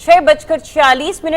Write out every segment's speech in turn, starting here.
6:46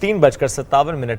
3:57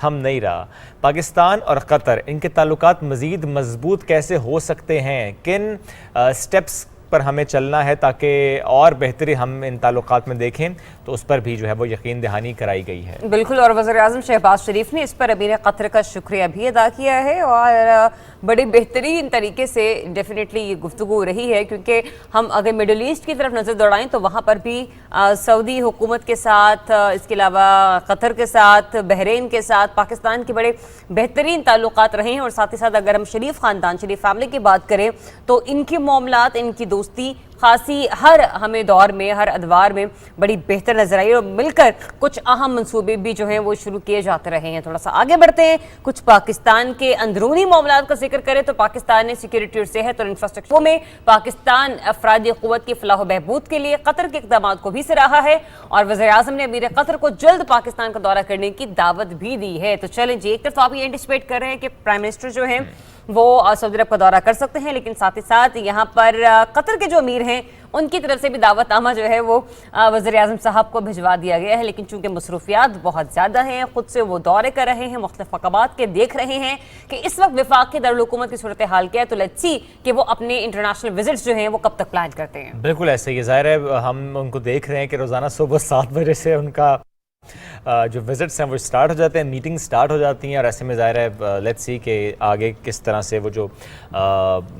تھم نہیں رہا. پاکستان اور قطر ان کے تعلقات مزید مضبوط کیسے ہو سکتے ہیں؟ کن سٹیپس پر ہمیں چلنا ہے تاکہ اور بہتری ہم ان تعلقات میں دیکھیں؟ تو اس پر بھی جو ہے وہ یقین دہانی کرائی گئی ہے. بالکل, اور وزیر اعظم شہباز شریف نے اس پر امیر قطر کا شکریہ بھی ادا کیا ہے اور بڑی بہترین طریقے سے ڈیفینیٹلی یہ گفتگو رہی ہے, کیونکہ ہم اگر مڈل ایسٹ کی طرف نظر دوڑائیں تو وہاں پر بھی سعودی حکومت کے ساتھ, اس کے علاوہ قطر کے ساتھ, بحرین کے ساتھ پاکستان کے بڑے بہترین تعلقات رہے ہیں. اور ساتھ ہی ساتھ اگر ہم شریف خاندان, شریف فیملی کی بات کریں تو ان کے معاملات, ان کی دوستی خاصی ہر ہمیں دور میں, ہر ادوار میں بڑی بہتر نظر آئی, اور مل کر کچھ اہم منصوبے بھی جو ہیں وہ شروع کیے جاتے رہے ہیں. تھوڑا سا آگے بڑھتے ہیں, کچھ پاکستان کے اندرونی معاملات کا ذکر کریں تو پاکستان نے سیکیورٹی اور صحت اور انفراسٹرکچر میں پاکستان افرادی قوت کی فلاح و بہبود کے لیے قطر کے اقدامات کو بھی سراہا ہے, اور وزیر اعظم نے امیر قطر کو جلد پاکستان کا دورہ کرنے کی دعوت بھی دی ہے. تو چلیں جی, ایک طرف آپ یہ اینٹیسپیٹ کر رہے ہیں کہ پرائم منسٹر جو ہیں وہ سعودی عرب کا دورہ کر سکتے ہیں, لیکن ساتھ ہی ساتھ یہاں پر قطر کے جو امیر ہیں ان کی طرف سے بھی دعوت نامہ جو ہے وہ وزیر اعظم صاحب کو بھجوا دیا گیا ہے. لیکن چونکہ مصروفیات بہت زیادہ ہیں, خود سے وہ دورے کر رہے ہیں, مختلف مقامات کے دیکھ رہے ہیں کہ اس وقت وفاق کے دارالحکومت کی صورتحال کیا ہے, تو لیٹس سی کہ وہ اپنے انٹرنیشنل وزٹس جو ہیں وہ کب تک پلان کرتے ہیں. بالکل ایسے ہی ظاہر ہے, ہم ان کو دیکھ رہے ہیں کہ روزانہ صبح 7 بجے سے ان کا جو وزٹس ہیں وہ سٹارٹ ہو جاتے ہیں, میٹنگ سٹارٹ ہو جاتی ہیں, اور ایسے میں ظاہر ہے لیٹس سی کہ آگے کس طرح سے وہ جو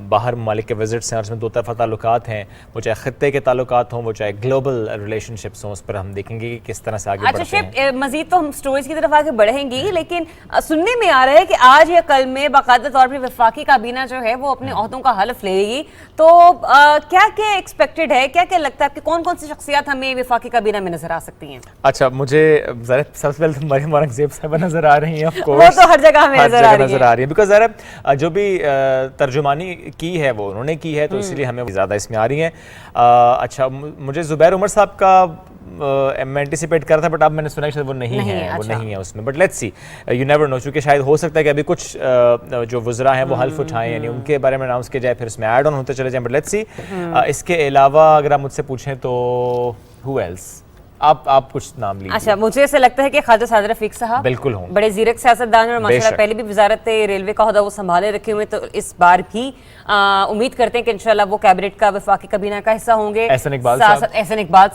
باہر ممالک کے وزٹس ہیں اور اس میں دو طرفہ تعلقات ہیں, وہ چاہے خطے کے تعلقات ہوں, وہ چاہے گلوبل ریلیشن شپس ہوں, اس پر ہم دیکھیں گے کہ کس طرح سے آگے بڑھتے ہیں. اچھا, مزید تو ہم سٹوریز کی طرف آگے بڑھیں گی, لیکن سننے میں آ رہا ہے کہ آج یا کل میں باقاعدہ طور پر وفاقی کابینہ جو ہے وہ اپنے عہدوں کا حلف لے گی, تو کیا کیا ایکسپیکٹڈ ہے, کیا کیا لگتا ہے کہ کون کون سی شخصیات ہمیں وفاقی کابینہ میں نظر آ سکتی ہیں؟ اچھا, مجھے سب سے پہلے تو مریم اورنگزیب صاحبہ نظر آ رہی ہیں, آف کورس وہ تو ہر جگہ ہمیں نظر آ رہی ہیں, بیکاز ذرا جو بھی ترجمانی کی ہے وہ انہوں نے کی ہے, تو اس لیے ہمیں زیادہ اس میں آ رہی ہیں. اچھا, مجھے زبیر عمر صاحب کا میں انٹیسپیٹ کر رہا تھا, بٹ اب میں نے سنا کہ وہ نہیں ہے اس میں, but let's see, you never know, چونکہ شاید ہو سکتا ہے کہ ابھی کچھ جو وزراء ہیں وہ حلف اٹھائیں, یعنی ان کے بارے میں اناؤنس کیا جائے, پھر اس میں ایڈ آن ہوتے چلے جائیں, بٹ لیٹس سی. اس کے علاوہ اگر آپ مجھ سے پوچھیں تو ہو ایلس, آپ کچھ نام لیجیے. اچھا, مجھے ایسا لگتا ہے کہ خواجہ سعد رفیق صاحب بالکل ہوں, بڑے زیرک سیاستدان اور ماشاءاللہ پہلے بھی وزارت ریلوے کا عہدہ وہ سنبھالے رکھے ہوئے, تو اس بار بھی امید کرتے ہیں کہ انشاءاللہ وہ کیبنٹ کا وفاقی کابینہ کا حصہ ہوں گے. احسن اقبال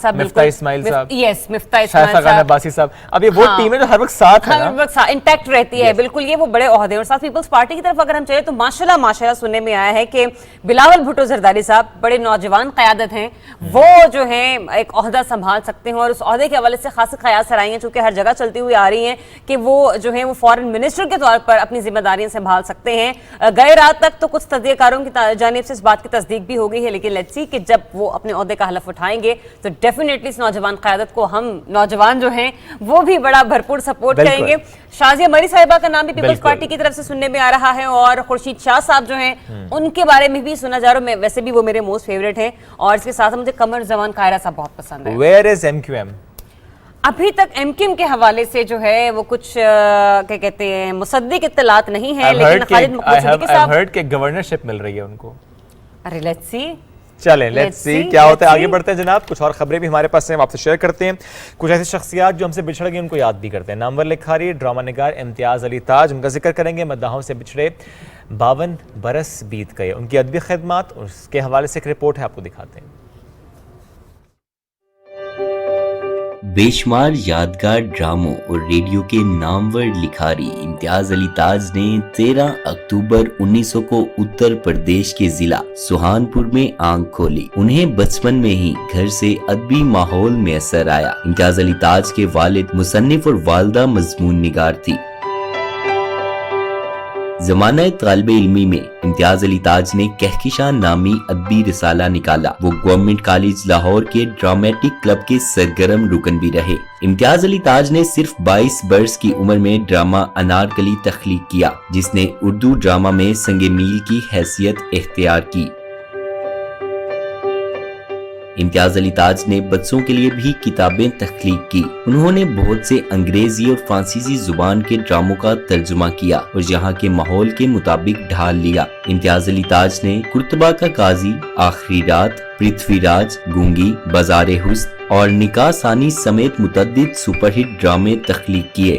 صاحب, مفتاح اسماعیل صاحب, یس, مفتاح شائستہ خان عباسی صاحب, اب یہ وہ ٹیم ہے جو ہر وقت ساتھ ہے, ہر وقت انٹیکٹ رہتی ہے. بالکل, یہ وہ بڑے عہدے ہیں. اور ساتھ پیپلز پارٹی کی طرف اگر ہم چلیں تو ماشاءاللہ سننے میں آیا ہے کہ بلاول بھٹو زرداری صاحب بڑے نوجوان قیادت ہیں, وہ جو ہیں ایک عہدہ سنبھال سکتے ہیں, اور اس عہدے کے حوالے سے خاص خیال سرائی ہیں, چونکہ ہر جگہ چلتی ہوئی آ رہی ہیں کہ وہ جو ہیں وہ فارن منسٹر کے طور پر اپنی ذمہ داریاں سنبھال سکتے ہیں. گئے رات تک تو کچھ تجزیہ کاروں کی جانب سے اس بات کی تصدیق بھی ہو گئی ہے, لیکن لیٹس سی کہ جب وہ اپنے عہدے کا حلف اٹھائیں گے تو ڈیفینیٹلی اس نوجوان قیادت کو ہم نوجوان جو ہیں وہ بھی بڑا بھرپور سپورٹ کریں گے. شازیہ مری صاحبہ کا نام بھی پیپلز پارٹی کی طرف سے سننے میں آ رہا ہے, اور خورشید شاہ صاحب جو ہیں ان کے بارے میں بھی سنا جا رہا ہے. ویسے بھی وہ میرے موسٹ فیوریٹ ہیں, اور اس کے ساتھ مجھے قمر زمان قاہرہ صاحب بہت پسند ہے. Where is M Q M? ابھی تک ایم کیو ایم کے حوالے سے جو ہے وہ کچھ کیا کہتے ہیں مصدق اطلاعات نہیں ہیں, لیکن خالد مقبول صدیقی صاحب ہرڈ کے گورنرشپ مل رہی ہے ان کو. ارے لیٹس سی, چلیں لیٹس سی کیا ہوتا ہے. آگے بڑھتے ہیں جناب, کچھ اور خبریں بھی ہمارے پاس ہیں, ہم آپ سے شیئر کرتے ہیں. کچھ ایسی شخصیات جو ہم سے بچھڑ گئی ان کو یاد بھی کرتے ہیں. نامور لکھاری ڈرامہ نگار امتیاز علی تاج, ان کا ذکر کریں گے. مداحوں سے بچھڑے 52 برس بیت گئے. ان کی ادبی خدمات اور اس کے حوالے سے ایک رپورٹ ہے, آپ کو دکھاتے ہیں. بے شمار یادگار ڈراموں اور ریڈیو کے نامور لکھاری امتیاز علی تاج نے 13 اکتوبر 1900 کو اتر پردیش کے ضلع سہانپور میں آنکھ کھولی. انہیں بچپن میں ہی گھر سے ادبی ماحول میں اثر آیا. امتیاز علی تاج کے والد مصنف اور والدہ مضمون نگار تھی. زمانہ طالب علمی میں امتیاز علی تاج نے کہکشاں نامی ادبی رسالہ نکالا. وہ گورنمنٹ کالج لاہور کے ڈرامیٹک کلب کے سرگرم رکن بھی رہے. امتیاز علی تاج نے صرف 22 برس کی عمر میں ڈرامہ انارکلی تخلیق کیا, جس نے اردو ڈرامہ میں سنگ میل کی حیثیت اختیار کی. امتیاز علی تاج نے بچوں کے لیے بھی کتابیں تخلیق کی. انہوں نے بہت سے انگریزی اور فرانسیسی زبان کے ڈراموں کا ترجمہ کیا اور یہاں کے ماحول کے مطابق ڈھال لیا. امتیاز علی تاج نے کرتبہ کا قاضی, آخری رات, پرتھوی راج, گونگی, بازار حسن اور نکاح ثانی سمیت متعدد سپر ہٹ ڈرامے تخلیق کیے.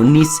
19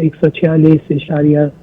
146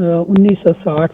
1960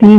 3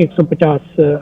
150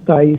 27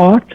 8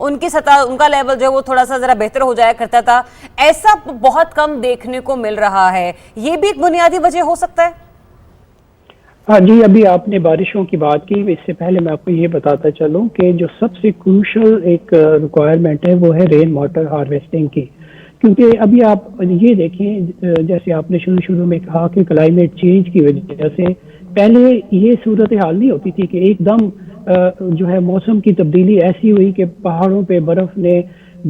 ان کی سطح, ان کا لیول جو ہے وہ تھوڑا سا ذرا بہتر ہو جایا کرتا تھا, ایسا بہت کم دیکھنے کو مل رہا ہے. یہ بھی ایک بنیادی وجہ ہو سکتا ہے؟ ہاں جی, ابھی آپ نے بارشوں کی بات کی, اس سے پہلے میں آپ کو یہ بتاتا چلوں کہ جو سب سے کروشل ایک ریکوائرمنٹ ہے وہ ہے رین واٹر ہارویسٹنگ کی. کیونکہ ابھی آپ یہ دیکھیں, جیسے آپ نے شروع میں کہا کہ کلائمیٹ چینج کی وجہ سے پہلے یہ صورتحال نہیں ہوتی تھی کہ ایک دم جو ہے موسم کی تبدیلی ایسی ہوئی کہ پہاڑوں پہ برف نے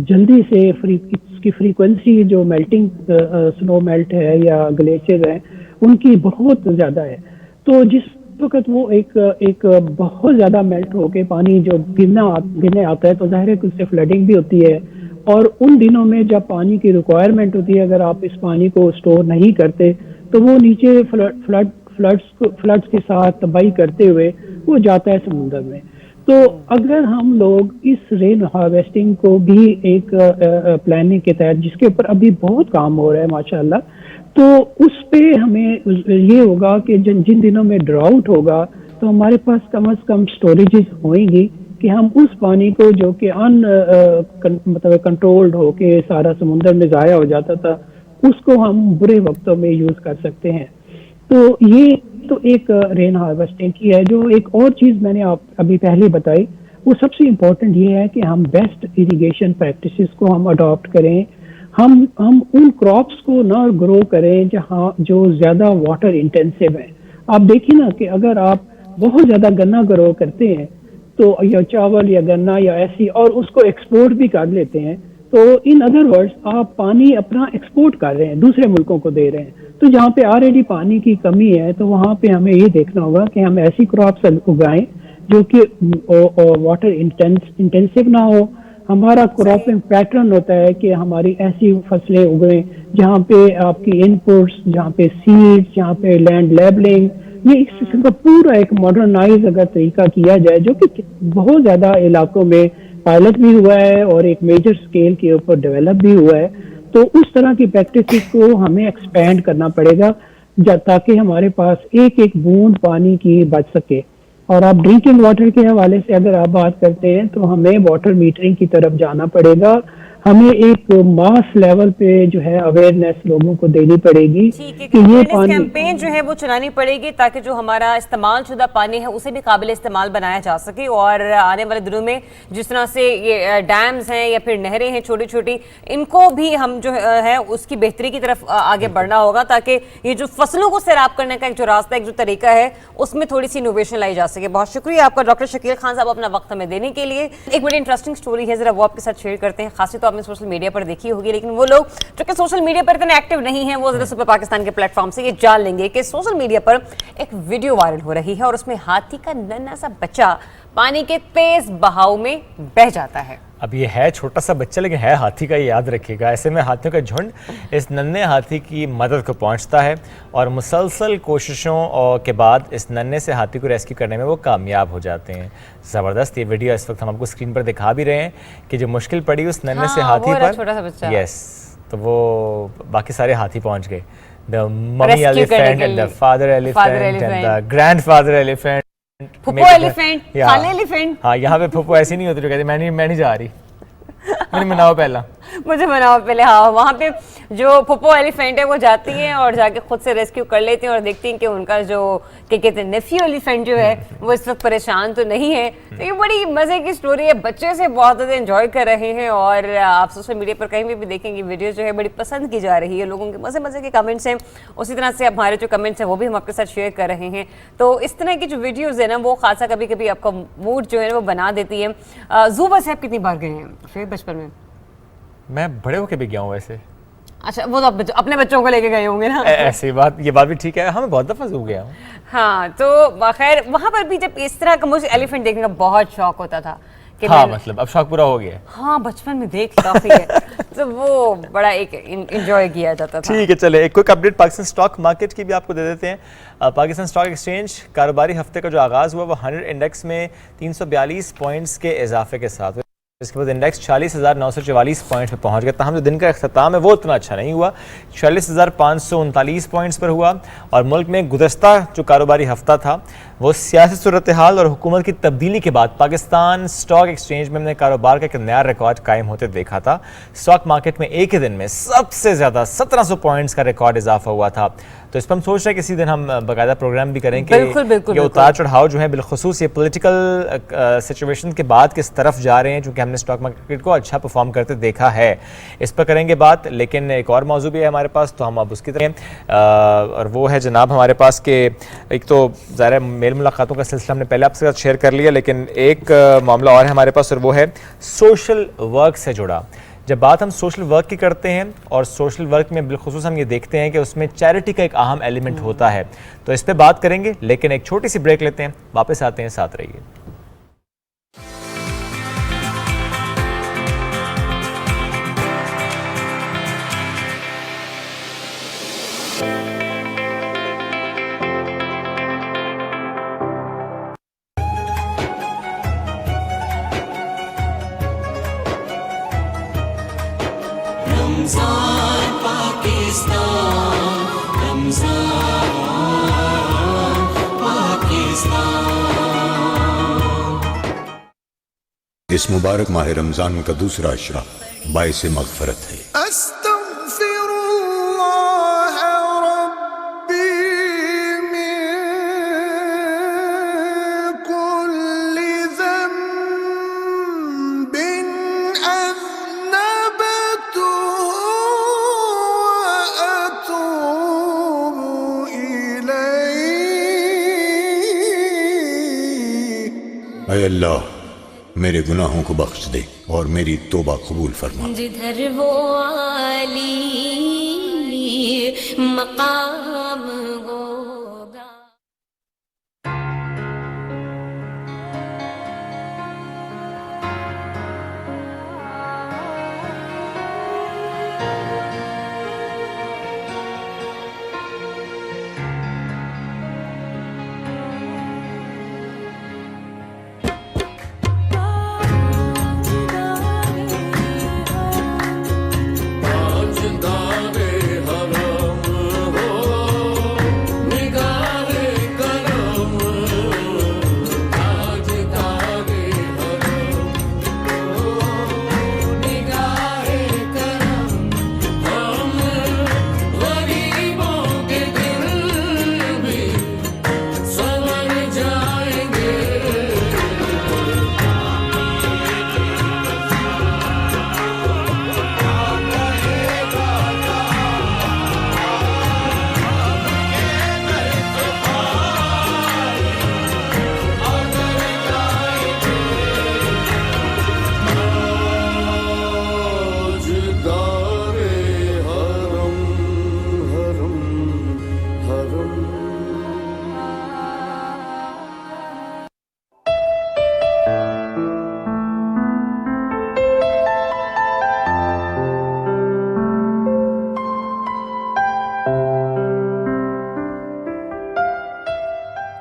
جلدی سے اس کی فریکوینسی جو میلٹنگ سنو میلٹ ہے یا گلیشیئر ہیں ان کی بہت زیادہ ہے. تو جس وقت وہ ایک بہت زیادہ میلٹ ہو کے پانی جو گرنے آتا ہے تو ظاہر ہے کہ اس سے فلڈنگ بھی ہوتی ہے, اور ان دنوں میں جب پانی کی ریکوائرمنٹ ہوتی ہے اگر آپ اس پانی کو اسٹور نہیں کرتے تو وہ نیچے فلڈس کے ساتھ تباہی کرتے ہوئے وہ جاتا ہے سمندر میں. تو اگر ہم لوگ اس رین ہارویسٹنگ کو بھی ایک پلاننگ کے تحت, جس کے اوپر ابھی بہت کام ہو رہا ہے ماشاءاللہ, تو اس پہ ہمیں یہ ہوگا کہ جن دنوں میں ڈراؤٹ ہوگا تو ہمارے پاس کم از کم سٹوریجز ہوئیں گی کہ ہم اس پانی کو جو کہ مطلب کنٹرولڈ ہو کے سارا سمندر میں ضائع ہو جاتا تھا اس کو ہم برے وقتوں میں یوز کر سکتے ہیں. تو یہ تو ایک رین ہارویسٹنگ کی ہے. جو ایک اور چیز میں نے آپ ابھی پہلے بتائی وہ سب سے امپورٹنٹ یہ ہے کہ ہم بیسٹ اریگیشن پریکٹسز کو ہم اڈاپٹ کریں. ہم ان کراپس کو نہ گرو کریں جہاں جو زیادہ واٹر انٹینسیو ہیں. آپ دیکھیں نا کہ اگر آپ بہت زیادہ گنا گرو کرتے ہیں تو یا چاول یا گنا یا ایسی, اور اس کو ایکسپورٹ بھی کر لیتے ہیں, تو ان ادر ورڈز آپ پانی اپنا ایکسپورٹ کر رہے ہیں, دوسرے ملکوں کو دے رہے ہیں. تو جہاں پہ آلریڈی پانی کی کمی ہے تو وہاں پہ ہمیں یہ دیکھنا ہوگا کہ ہم ایسی کراپس اگائیں جو کہ واٹر انٹینسیو نہ ہو. ہمارا کراپنگ پیٹرن ہوتا ہے کہ ہماری ایسی فصلیں اگیں جہاں پہ آپ کی ان پٹس, جہاں پہ سیڈز, جہاں پہ لینڈ لیبلنگ, یہ اس قسم کا پورا ایک ماڈرنائز اگر طریقہ کیا جائے جو کہ بہت زیادہ علاقوں میں پائلٹ بھی ہوا ہے اور ایک میجر اسکیل کے اوپر ڈیولپ بھی ہوا ہے, تو اس طرح کی پریکٹسز کو ہمیں ایکسپینڈ کرنا پڑے گا تاکہ ہمارے پاس ایک ایک بوند پانی کی بچ سکے. اور آپ ڈرنکنگ واٹر کے حوالے سے اگر آپ بات کرتے ہیں تو ہمیں واٹر میٹرنگ کی طرف جانا پڑے گا. ہمیں ایک ماس لیول پہ جو ہے اویئرنیس لوگوں کو دینی پڑے گی کہ یہ کیمپین جو ہے وہ چلانی پڑے گی تاکہ جو ہمارا استعمال شدہ پانی ہے اسے بھی قابل استعمال بنایا جا سکے. اور آنے والے دنوں میں جس طرح سے یہ ڈیمز ہیں یا پھر نہریں ہیں چھوٹی چھوٹی, ان کو بھی ہم جو ہے اس کی بہتری کی طرف آگے بڑھنا ہوگا تاکہ یہ جو فصلوں کو سیراب کرنے کا ایک جو راستہ, ایک جو طریقہ ہے اس میں تھوڑی سی انوویشن لائی جا سکے. بہت شکریہ آپ کا ڈاکٹر شکیل خان صاحب اپنا وقت ہمیں دینے کے لیے. ایک بڑی انٹرسٹنگ سٹوری ہے, ذرا وہ آپ کے ساتھ شیئر کرتے ہیں. خاصی تو آپ نے سوشل میڈیا پر دیکھی ہوگی, لیکن وہ لوگ جو کہ سوشل میڈیا پر اتنے ایکٹیو نہیں ہیں وہ ذرا سپر پاکستان کے پلیٹ فارم سے یہ جان لیں گے کہ سوشل میڈیا پر ایک ویڈیو وائرل ہو رہی ہے اور اس میں ہاتھی کا ننھا سا بچہ پانی کے تیز بہاؤ میں بہہ جاتا ہے. اب یہ ہے چھوٹا سا بچہ لیکن ہے ہاتھی کا, یہ یاد رکھیے گا. ایسے میں ہاتھیوں کا جھنڈ اس ننھے ہاتھی کی مدد کو پہنچتا ہے اور مسلسل کوششوں کے بعد اس ننھے سے ہاتھی کو ریسکیو کرنے میں وہ کامیاب ہو جاتے ہیں. زبردست یہ ویڈیو اس وقت ہم آپ کو اسکرین پر دکھا بھی رہے ہیں کہ جو مشکل پڑی اس ننھے سے ہاتھی پر, یس, تو وہ باقی سارے ہاتھی پہنچ گئے. The mummy elephant and the father elephant and the grandfather elephant. پھپھو ایلیفینٹ, خالے ایلیفینٹ. ہاں, یہاں پہ پھپھو ایسی نہیں ہوتی جو کہتے میں نہیں جا رہی, مجھے مناؤ پہلا, مجھے مناؤ پہلے. ہاں, وہاں پہ جو پھپھو ایلیفینٹ ہے وہ جاتی ہیں اور جا کے خود سے ریسکیو کر لیتی ہیں اور دیکھتی ہیں کہ ان کا جو کہ کہتے ہیں نیفیو ایلیفینٹ جو ہے وہ اس وقت پریشان تو نہیں ہے. تو یہ بڑی مزے کی سٹوری ہے, بچے سے بہت زیادہ انجوائے کر رہے ہیں اور آپ سوشل میڈیا پر کہیں بھی دیکھیں گے ویڈیو جو ہے بڑی پسند کی جا رہی ہے. لوگوں کے مزے کے کمنٹس ہیں, اسی طرح سے ہمارے جو کمنٹس ہیں وہ بھی ہم آپ کے ساتھ شیئر کر رہے ہیں. تو اس طرح کی جو ویڈیوز ہیں نا وہ خاصا کبھی کبھی آپ کا موڈ جو ہے وہ بنا دیتی ہے. زو بس آپ کتنی بار گئے ہیں پھر بچپن میں؟ میں بڑے ہو کے بھی گیا ہوں ویسے. اچھا, وہ تو اپنے بچوں کو لے کے گئے ہوں گے نا. ایسی بات, یہ بات بھی ٹھیک ہے, ہمیں بہت دفعہ زو گیا ہوں. ہاں, تو خیر وہاں پر بھی جب اس طرح کا مجھے ایلیفینٹ دیکھنے کا بہت شوق ہوتا تھا. ہاں, مطلب اب شوق پورا ہو گیا. ہاں, بچپن میں دیکھ کافی ہے تو وہ بڑا ایک انجوائے کیا جاتا تھا. ٹھیک ہے, چلے ایک quick update Pakistan stock market کی بھی آپ کو دے دیتے ہیں. پاکستان اسٹاک ایکسچینج کاروباری ہفتے کا جو آغاز ہوا وہ 100 انڈیکس میں 342 پوائنٹس کے اضافے کے ساتھ اس کے بعد انڈیکس 40,944 پوائنٹس پہ پہنچ گیا. تاہم جو دن کا اختتام ہے وہ اتنا اچھا نہیں ہوا, 46,539 پوائنٹس پر ہوا. اور ملک میں گزشتہ جو کاروباری ہفتہ تھا وہ سیاسی صورتحال اور حکومت کی تبدیلی کے بعد پاکستان اسٹاک ایکسچینج میں ہم نے کاروبار کا ایک نیا ریکارڈ قائم ہوتے دیکھا تھا. اسٹاک مارکیٹ میں ایک ہی دن میں سب سے زیادہ 1700 پوائنٹس کا ریکارڈ اضافہ ہوا تھا. تو اس پر ہم سوچ رہے ہیں کسی دن ہم باقاعدہ پروگرام بھی کریں کہ یہ اتار چڑھاؤ جو ہے بالخصوص یہ پولیٹیکل سچویشن کے بعد کس طرف جا رہے ہیں, چونکہ ہم نے اسٹاک مارکیٹ کو اچھا پرفارم کرتے دیکھا ہے. اس پر کریں گے بات, لیکن ایک اور موضوع بھی ہے ہمارے پاس, تو ہم اب اس کی طرح اور وہ ہے جناب ہمارے پاس کہ ایک تو ظاہر میل ملاقاتوں کا سلسلہ ہم نے پہلے آپ کے ساتھ شیئر کر لیا, لیکن ایک معاملہ اور ہے ہمارے پاس, اور وہ ہے سوشل ورک سے جڑا. جب بات ہم سوشل ورک کی کرتے ہیں اور سوشل ورک میں بالخصوص ہم یہ دیکھتے ہیں کہ اس میں چیریٹی کا ایک اہم ایلیمنٹ ہوتا ہے, تو اس پہ بات کریں گے, لیکن ایک چھوٹی سی بریک لیتے ہیں, واپس آتے ہیں, ساتھ رہیے. اس مبارک ماہ رمضان کا دوسرا عشرہ باعث مغفرت ہے. استغفر اللہ ربی من کل ذنب اذنبته واتوب الیہ. اے اللہ میرے گناہوں کو بخش دے اور میری توبہ قبول فرما. جدھر وہ عالی مقام ہوگا.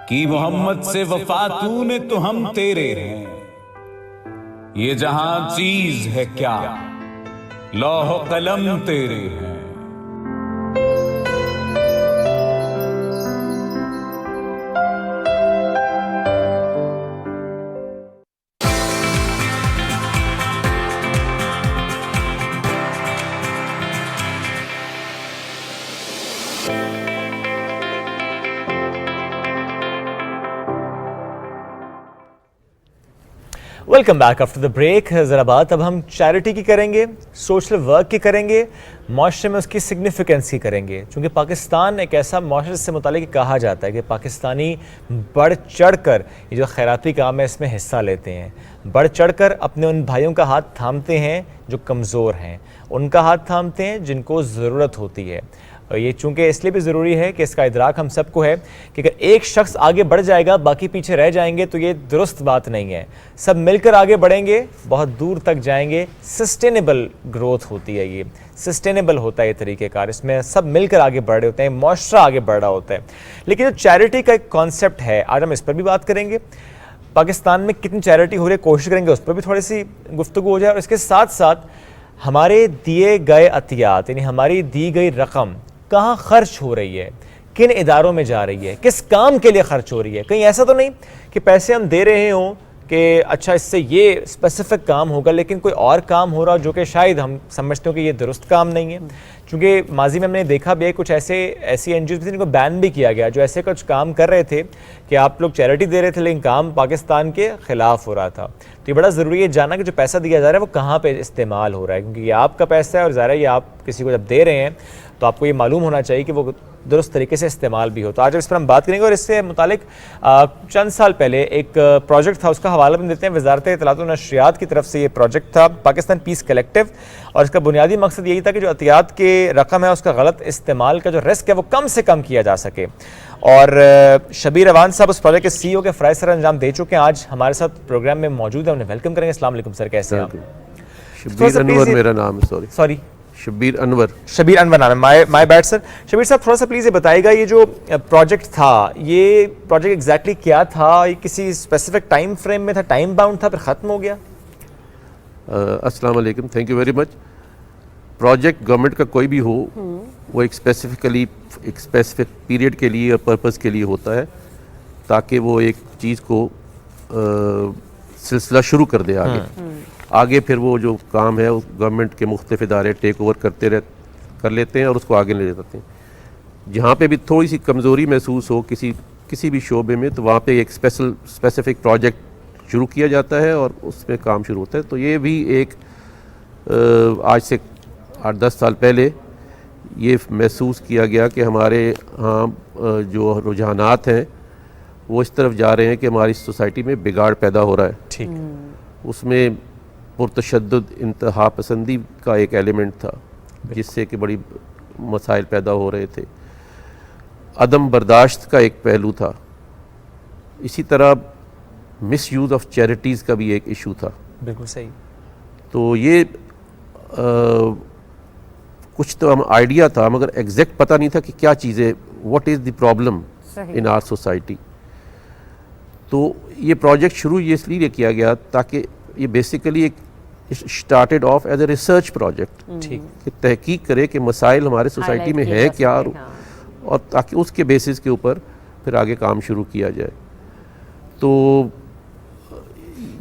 کی محمد سے وفا تو نے تو ہم تیرے ہیں. یہ جہاں چیز ہے کیا لوح و قلم تیرے ہیں. Welcome back after the break. ذرا بات اب ہم چیریٹی کی کریں گے, سوشل ورک کی کریں گے, معاشرے میں اس کی سگنیفیکنس کی کریں گے, چونکہ پاکستان ایک ایسا معاشرے سے متعلق کہا جاتا ہے کہ پاکستانی بڑھ چڑھ کر یہ جو خیراتی کام ہے اس میں حصہ لیتے ہیں, بڑھ چڑھ کر اپنے ان بھائیوں کا ہاتھ تھامتے ہیں جو کمزور ہیں, ان کا ہاتھ تھامتے ہیں جن کو ضرورت ہوتی ہے. اور یہ چونکہ اس لیے بھی ضروری ہے کہ اس کا ادراک ہم سب کو ہے کہ اگر ایک شخص آگے بڑھ جائے گا باقی پیچھے رہ جائیں گے تو یہ درست بات نہیں ہے. سب مل کر آگے بڑھیں گے, بہت دور تک جائیں گے. سسٹینیبل گروتھ ہوتی ہے, یہ سسٹینیبل ہوتا ہے یہ طریقہ کار, اس میں سب مل کر آگے بڑھ رہے ہوتے ہیں, معاشرہ آگے بڑھ رہا ہوتا ہے. لیکن جو چیریٹی کا ایک کانسیپٹ ہے آج ہم اس پر بھی بات کریں گے. پاکستان میں کتنی چیریٹی ہو رہی ہے کوشش کریں گے اس پر بھی تھوڑی سی گفتگو ہو جائے, اور اس کے ساتھ ساتھ ہمارے دیے گئے عطیات یعنی ہماری دی گئی رقم کہاں خرچ ہو رہی ہے, کن اداروں میں جا رہی ہے, کس کام کے لیے خرچ ہو رہی ہے. کہیں ایسا تو نہیں کہ پیسے ہم دے رہے ہوں کہ اچھا اس سے یہ اسپیسیفک کام ہوگا لیکن کوئی اور کام ہو رہا جو کہ شاید ہم سمجھتے ہوں کہ یہ درست کام نہیں ہے. چونکہ ماضی میں ہم نے دیکھا بھی ہے کچھ ایسی این جی اوز بھی تھیں جن کو بین بھی کیا گیا جو ایسے کچھ کام کر رہے تھے کہ آپ لوگ چیریٹی دے رہے تھے لیکن کام پاکستان کے خلاف ہو رہا تھا. تو یہ بڑا ضروری ہے جاننا کہ جو پیسہ دیا جا رہا ہے وہ کہاں پہ استعمال ہو رہا ہے, کیونکہ یہ آپ کا پیسہ ہے اور ظاہر ہے یہ آپ کسی کو جب دے رہے ہیں تو آپ کو یہ معلوم ہونا چاہیے کہ وہ درست طریقے سے استعمال بھی ہو. تو آج اس پر ہم بات کریں گے, اور اس سے متعلق چند سال پہلے ایک پروجیکٹ تھا, اس کا حوالہ بھی دیتے ہیں. وزارت اطلاعات و نشریات کی طرف سے یہ پروجیکٹ تھا پاکستان پیس کلیکٹیو, اور اس کا بنیادی مقصد یہی تھا کہ جو عطیات کے رقم ہے اس کا غلط استعمال کا جو رسک ہے وہ کم سے کم کیا جا سکے. اور شبیر اوان صاحب اس پروجیکٹ کے سی ای او کے فرائض سر انجام دے چکے ہیں, آج ہمارے ساتھ پروگرام میں موجود ہیں, انہیں ویلکم کریں گے. السلام علیکم سر, کیسے ہیں آپ؟ شبیر انور میرا نام ہے. سوری شبیر انور نام ہے, مائی بیڈ سر. شبیر صاحب تھوڑا سا پلیز یہ بتائے گا یہ جو پروجیکٹ تھا یہ پروجیکٹ ایگزیکٹلی کیا تھا, یہ کسی اسپیسیفک ٹائم فریم میں تھا, ٹائم باؤنڈ تھا, پھر ختم ہو گیا؟ السلام علیکم, thank you very much. Project government کا کوئی بھی ہو وہ ایک اسپیسیفک پیریڈ کے لیے اور پرپز کے لیے ہوتا ہے تاکہ وہ ایک چیز کو سلسلہ شروع کر دے آگے پھر وہ جو کام ہے گورنمنٹ کے مختلف ادارے ٹیک اوور کر لیتے ہیں اور اس کو آگے لے جاتے ہیں. جہاں پہ بھی تھوڑی سی کمزوری محسوس ہو کسی بھی شعبے میں تو وہاں پہ ایک اسپیسیفک پروجیکٹ شروع کیا جاتا ہے اور اس میں کام شروع ہوتا ہے. تو یہ بھی ایک آج سے 8-10 سال پہلے یہ محسوس کیا گیا کہ ہمارے ہاں جو رجحانات ہیں وہ اس طرف جا رہے ہیں کہ ہماری سوسائٹی میں بگاڑ پیدا ہو رہا ہے. ٹھیک, اس میں پرتشدد انتہا پسندی کا ایک ایلیمنٹ تھا جس سے کہ بڑی مسائل پیدا ہو رہے تھے. عدم برداشت کا ایک پہلو تھا. اسی طرح مس یوز آف چیریٹیز کا بھی ایک ایشو تھا. بالکل صحیح. تو یہ کچھ تو ہم آئیڈیا تھا مگر ایگزیکٹ پتہ نہیں تھا کہ کیا چیزیں what is the problem in our society. تو یہ پروجیکٹ شروع اس لیے کیا گیا تاکہ یہ بیسیکلی ایک started off as a research project کہ تحقیق کرے کہ مسائل ہمارے سوسائٹی میں ہے کیا اور تاکہ اس کے بیسس کے اوپر پھر آگے کام شروع کیا جائے. تو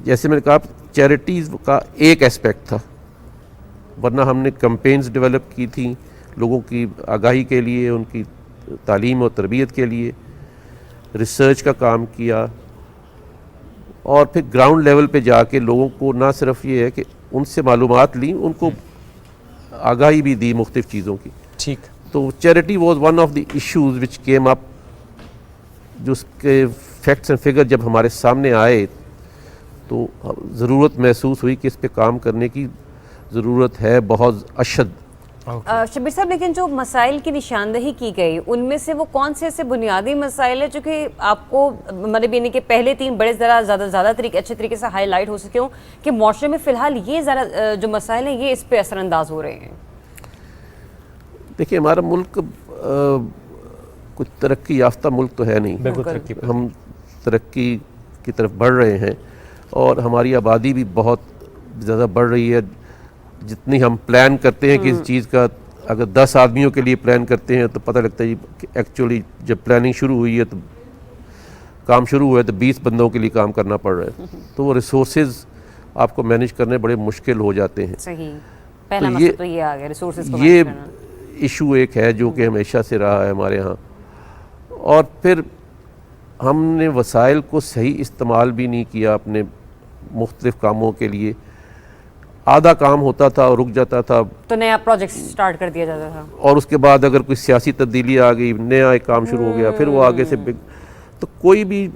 جیسے میں نے کہا چیریٹیز کا ایک ایسپیکٹ تھا, ورنہ ہم نے کمپینز ڈیولپ کی تھیں لوگوں کی آگاہی کے لیے, ان کی تعلیم اور تربیت کے لیے, ریسرچ کا کام کیا, اور پھر گراؤنڈ لیول پہ جا کے لوگوں کو نہ صرف یہ ہے کہ ان سے معلومات لیں, ان کو آگاہی بھی دی مختلف چیزوں کی. ٹھیک. تو charity was one of the issues which came up, جو اس کے فیکٹس اینڈ فگر جب ہمارے سامنے آئے تو ضرورت محسوس ہوئی کہ اس پہ کام کرنے کی ضرورت ہے بہت اشد. شبیر صاحب, لیکن جو مسائل کی نشاندہی کی گئی ان میں سے وہ کون سے ایسے بنیادی مسائل ہیں جو کہ آپ کو مطلب یعنی کہ پہلے 3 بڑے زیادہ اچھے طریقے سے ہائی لائٹ ہو سکے ہوں کہ معاشرے میں فی الحال یہ ذرا جو مسائل ہیں یہ اس پہ اثر انداز ہو رہے ہیں؟ دیکھیے, ہمارا ملک کچھ ترقی یافتہ ملک تو ہے نہیں. ہم ترقی کی طرف بڑھ رہے ہیں اور ہماری آبادی بھی بہت زیادہ بڑھ رہی ہے. جتنی ہم پلان کرتے ہیں کہ اس چیز کا, اگر 10 آدمیوں کے لیے پلان کرتے ہیں تو پتہ لگتا ہے کہ ایکچولی جب پلاننگ شروع ہوئی ہے تو کام شروع ہوا ہے تو 20 بندوں کے لیے کام کرنا پڑ رہا ہے. تو وہ ریسورسز آپ کو مینیج کرنے بڑے مشکل ہو جاتے ہیں. صحیح, پہلا مسئلہ تو یہ آ گیا ریسورسز کو یہ ایشو ایک ہے جو کہ ہمیشہ سے رہا ہے ہمارے ہاں. اور پھر ہم نے وسائل کو صحیح استعمال بھی نہیں کیا اپنے مختلف کاموں کے لیے. آدھا کام ہوتا تھا اور رک جاتا تھا تو نیا پروجیکٹ سٹارٹ کر دیا جاتا تھا, اور اس کے بعد اگر کوئی سیاسی تبدیلی آ گئی, نیا ایک کام شروع ہو گیا, پھر وہ آگے سے تو کوئی بھی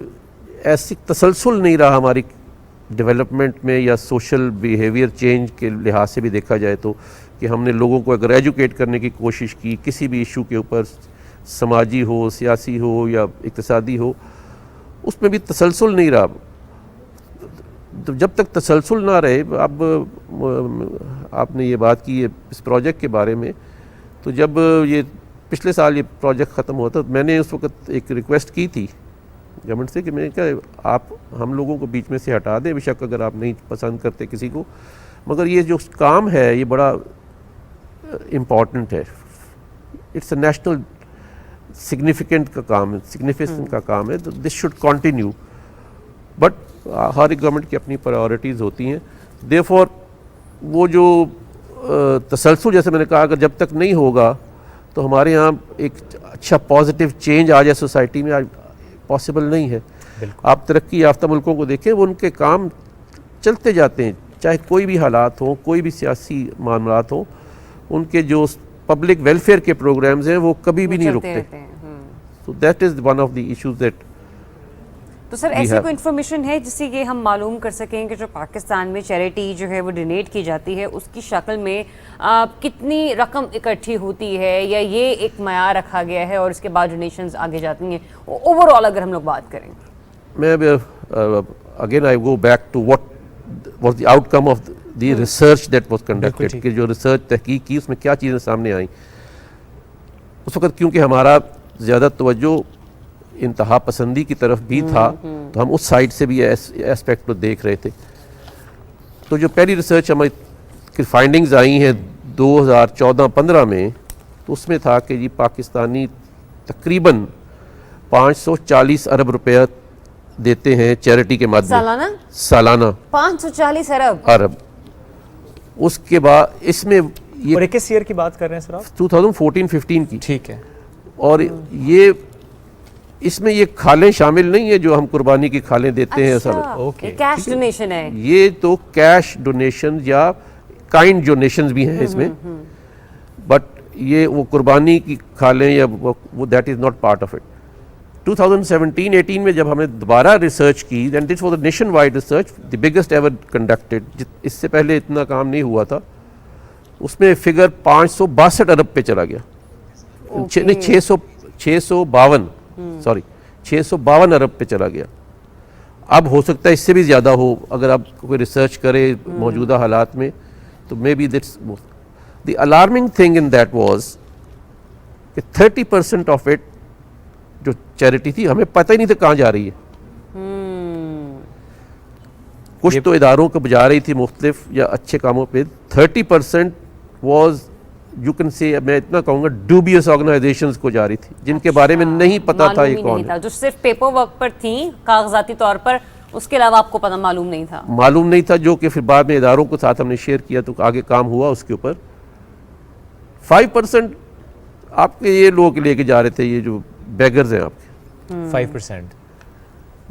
ایسی تسلسل نہیں رہا ہماری ڈیولپمنٹ میں یا سوشل بیہیویئر چینج کے لحاظ سے بھی دیکھا جائے تو, کہ ہم نے لوگوں کو اگر ایجوکیٹ کرنے کی کوشش کی کسی بھی ایشو کے اوپر, سماجی ہو, سیاسی ہو یا اقتصادی ہو, اس میں بھی تسلسل نہیں رہا. تو جب تک تسلسل نہ رہے, اب آپ نے یہ بات کی ہے اس پروجیکٹ کے بارے میں, تو جب یہ پچھلے سال یہ پروجیکٹ ختم ہوا تھا میں نے اس وقت ایک ریکویسٹ کی تھی گورنمنٹ سے کہ میں کیا آپ ہم لوگوں کو بیچ میں سے ہٹا دیں، بے شک اگر آپ نہیں پسند کرتے کسی کو، مگر یہ جو کام ہے یہ بڑا امپورٹنٹ ہے، اٹس اے نیشنل سگنیفیکنٹ کا کام ہے، سگنیفیکنٹ کا کام ہے، تو دس شوڈ کنٹینیو. بٹ ہر ایک گورنمنٹ کی اپنی پرائیورٹیز ہوتی ہیں. دیرفور وہ جو تسلسل جیسے میں نے کہا اگر جب تک نہیں ہوگا تو ہمارے یہاں ایک اچھا پازیٹیو چینج آ جائے سوسائٹی میں پاسبل نہیں ہے. آپ ترقی یافتہ ملکوں کو دیکھیں، وہ ان کے کام چلتے جاتے ہیں، چاہے کوئی بھی حالات ہوں، کوئی بھی سیاسی معاملات ہوں، ان کے جو پبلک ویلفیئر کے پروگرامز ہیں وہ کبھی بھی نہیں رکتے. So that is one of the issues that تو سر ایسی کوئی انفارمیشن ہے جس سے یہ ہم معلوم کر سکیں کہ جو پاکستان میں چیریٹی جو ہے وہ ڈونیٹ کی جاتی ہے اس کی شکل میں کتنی رقم اکٹھی ہوتی ہے، یا یہ ایک معیار رکھا گیا ہے اور اس کے بعد ڈونیشنز آگے جاتی ہیں اوور آل اگر ہم لوگ بات کریں؟ میں again I go back to what was the outcome of the research that was conducted, کہ جو ریسرچ تحقیق کی اس میں کیا چیزیں سامنے آئیں. اس وقت کیونکہ ہمارا زیادہ توجہ انتہا پسندی کی طرف بھی تھا تو ہم اس سائڈ سے بھی ایسپیکٹ کو دیکھ رہے تھے. تو جو پہلی ریسرچ ہماری فائنڈنگز آئی ہیں 2014-15 میں، تو اس میں تھا کہ جی پاکستانی تقریباً 540 ارب روپیہ دیتے ہیں چیریٹی کے مادے سالانہ 540 ارب. اس کے بعد اس میں اور کس ایئر کی بات کر رہے ہیں سر آپ؟ 2014-15 کی. ٹھیک ہے. اور یہ اس میں یہ کھالیں شامل نہیں ہے جو ہم قربانی کی کھالیں دیتے ہیں سر، کیش ڈونیشن ہے یہ تو کیش ڈونیشن یا کائنڈ ڈونیشنز بھی ہیں اس میں، بٹ یہ وہ قربانی کی کھالیں یا وہ that is not part of it. 2017-18 میں جب ہم نے دوبارہ ریسرچ کی، then this was a nationwide research, the biggest ever conducted, اس سے پہلے اتنا کام نہیں ہوا تھا. اس میں فگر 562 ارب پہ چلا گیا، 652 ارب پہ چلا گیا. اب ہو سکتا ہے اس سے بھی زیادہ ہو اگر آپ کوئی ریسرچ کرے موجودہ حالات میں، تو maybe that's the alarming thing in that was کہ 30% آف اٹ جو چیریٹی تھی ہمیں پتہ ہی نہیں تھا کہاں جا رہی ہے. کچھ تو اداروں کو جا رہی تھی مختلف یا اچھے کاموں پہ، 30% واز یو کین سے میں اتنا کہوں گا ڈوبیس آرگنائزیشنز کو جا رہی تھی جن کے بارے میں نہیں پتا تھا یہ کون ہے، جو صرف پیپر ورک پر تھیں کاغذاتی طور پر، اس کے علاوہ آپ کو پتہ معلوم نہیں تھا، جو کہ پھر بعد میں اداروں کو ساتھ ہم نے شیئر کیا تو آگے کام ہوا اس کے اوپر. 5% آپ کے یہ لوگ لے کے جا رہے تھے، یہ جو بیگرز ہیں آپ کے 5%،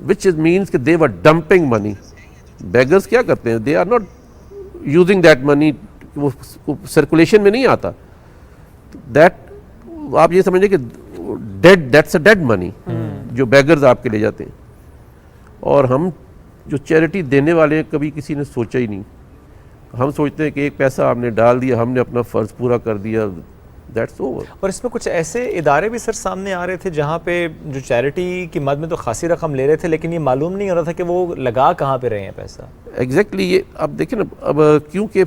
which means کہ they were dumping money. Beggars کیا کرتے ہیں؟ they are not using that money، وہ سرکولیشن میں نہیں آتا. دیٹ آپ یہ سمجھیں کہ دیٹس اے ڈیڈ منی جو بیگرز آپ کے لے جاتے ہیں. اور ہم جو چیریٹی دینے والے ہیں کبھی کسی نے سوچا ہی نہیں. ہم سوچتے ہیں کہ ایک پیسہ آپ نے ڈال دیا، ہم نے اپنا فرض پورا کر دیا، دیٹس اوور. اور اس میں کچھ ایسے ادارے بھی سر سامنے آ رہے تھے جہاں پہ جو چیریٹی کی مد میں تو خاصی رقم لے رہے تھے، لیکن یہ معلوم نہیں ہو رہا تھا کہ وہ لگا کہاں پہ رہے ہیں پیسہ. ایگزیکٹلی یہ اب دیکھیں نا، اب کیونکہ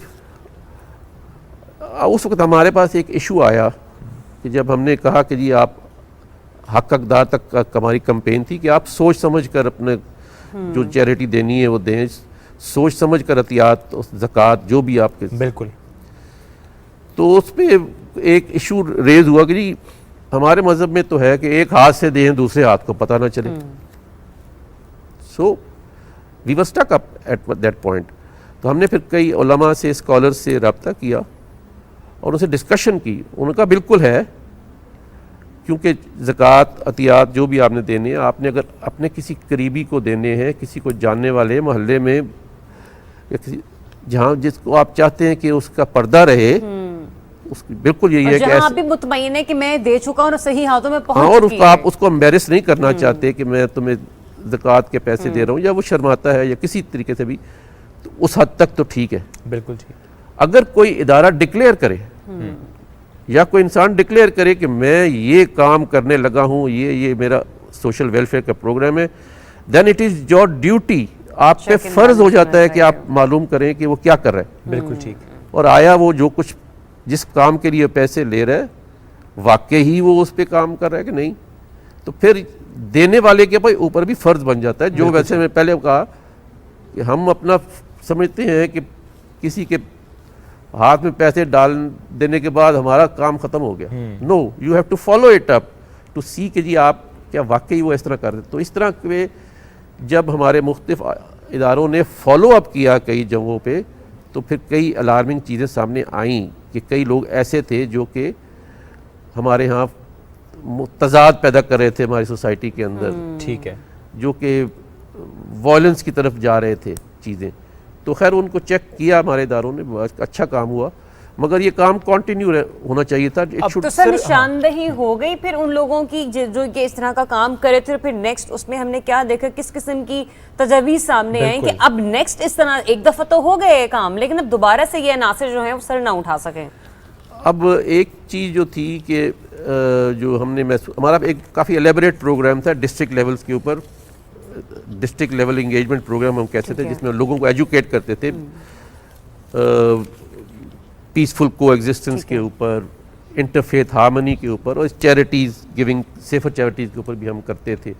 اس وقت ہمارے پاس ایک ایشو آیا کہ جب ہم نے کہا کہ جی آپ حق اقدار تک ہماری کمپین تھی کہ آپ سوچ سمجھ کر اپنے جو چیریٹی دینی ہے وہ دیں، سوچ سمجھ کر عطیات زکوٰۃ جو بھی آپ کے. بالکل. تو اس پہ ایک ایشو ریز ہوا کہ جی ہمارے مذہب میں تو ہے کہ ایک ہاتھ سے دیں دوسرے ہاتھ کو پتہ نہ چلے. So we were stick up at that point. تو ہم نے پھر کئی علماء سے، اسکالرز سے رابطہ کیا اور ان سے ڈسکشن کی. ان کا بالکل ہے، کیونکہ زکوٰۃ عطیات جو بھی آپ نے دینے ہیں، آپ نے اگر اپنے کسی قریبی کو دینے ہیں، کسی کو جاننے والے محلے میں یا کسی جہاں جس کو آپ چاہتے ہیں کہ اس کا پردہ رہے، اس بالکل یہی ہے کہ جہاں آپ بھی مطمئن ہے کہ میں دے چکا ہوں اور صحیح ہاتھوں میں پہنچ اور چکی ہے، آپ اس کو امبیرس نہیں کرنا چاہتے کہ میں تمہیں زکوٰۃ کے پیسے دے رہا ہوں، یا وہ شرماتا ہے یا کسی طریقے سے بھی، تو اس حد تک تو ٹھیک ہے. بالکل ٹھیک. اگر کوئی ادارہ ڈکلیئر کرے یا کوئی انسان ڈکلیئر کرے کہ میں یہ کام کرنے لگا ہوں، یہ میرا سوشل ویلفیئر کا پروگرام ہے، then it is your duty, آپ پہ فرض ہو جاتا ہے کہ آپ معلوم کریں کہ وہ کیا کر رہا ہے. بالکل ٹھیک. اور آیا وہ جو کچھ جس کام کے لیے پیسے لے رہا ہے واقعی ہی وہ اس پہ کام کر رہا ہے کہ نہیں. تو پھر دینے والے کے اوپر بھی فرض بن جاتا ہے. جو ویسے میں پہلے کہا کہ ہم اپنا سمجھتے ہیں کہ کسی کے ہاتھ میں پیسے ڈال دینے کے بعد ہمارا کام ختم ہو گیا. No, you have to follow it up to see کہ جی آپ کیا واقعی وہ اس طرح کر رہے. تو اس طرح کے جب ہمارے مختلف اداروں نے فالو اپ کیا کئی جگہوں پہ تو پھر کئی الارمنگ چیزیں سامنے آئیں کہ کئی لوگ ایسے تھے جو کہ ہمارے ہاں تضاد پیدا کر رہے تھے ہماری سوسائٹی کے اندر. ٹھیک ہے. جو کہ وائلنس کی طرف جا رہے تھے چیزیں. تو خیر ان کو چیک کیا ہمارے اداروں نے, اچھا کام ہوا, مگر یہ کام کنٹینیو ہونا چاہیے تھا. اب تو سر نشاندہی ہو گئی پھر ان لوگوں کی جو کہ اس طرح کا کام کرے تھے. پھر نیکسٹ اس میں ہم نے کیا دیکھا, کس قسم کی تجاویز سامنے آئیں کہ اب نیکسٹ اس طرح ایک دفعہ تو ہو گئے کام, لیکن اب دوبارہ سے یہ عناصر جو ہیں وہ سر نہ اٹھا سکیں. اب ایک چیز جو تھی کہ جو ہم نے ہمارا ایک کافی الیبریٹ پروگرام تھا ڈسٹرکٹ لیولز کے اوپر, ڈسٹرکٹ لیول انگیجمنٹ پروگرام ہم کہتے تھے, جس میں لوگوں کو ایجوکیٹ کرتے تھے پیسفل کو ایگزسٹنس کے اوپر, انٹرفیتھ ہارمنی کے اوپر, اور چیریٹیز گیونگ, سیفر چیریٹیز کے اوپر بھی ہم کرتے تھے.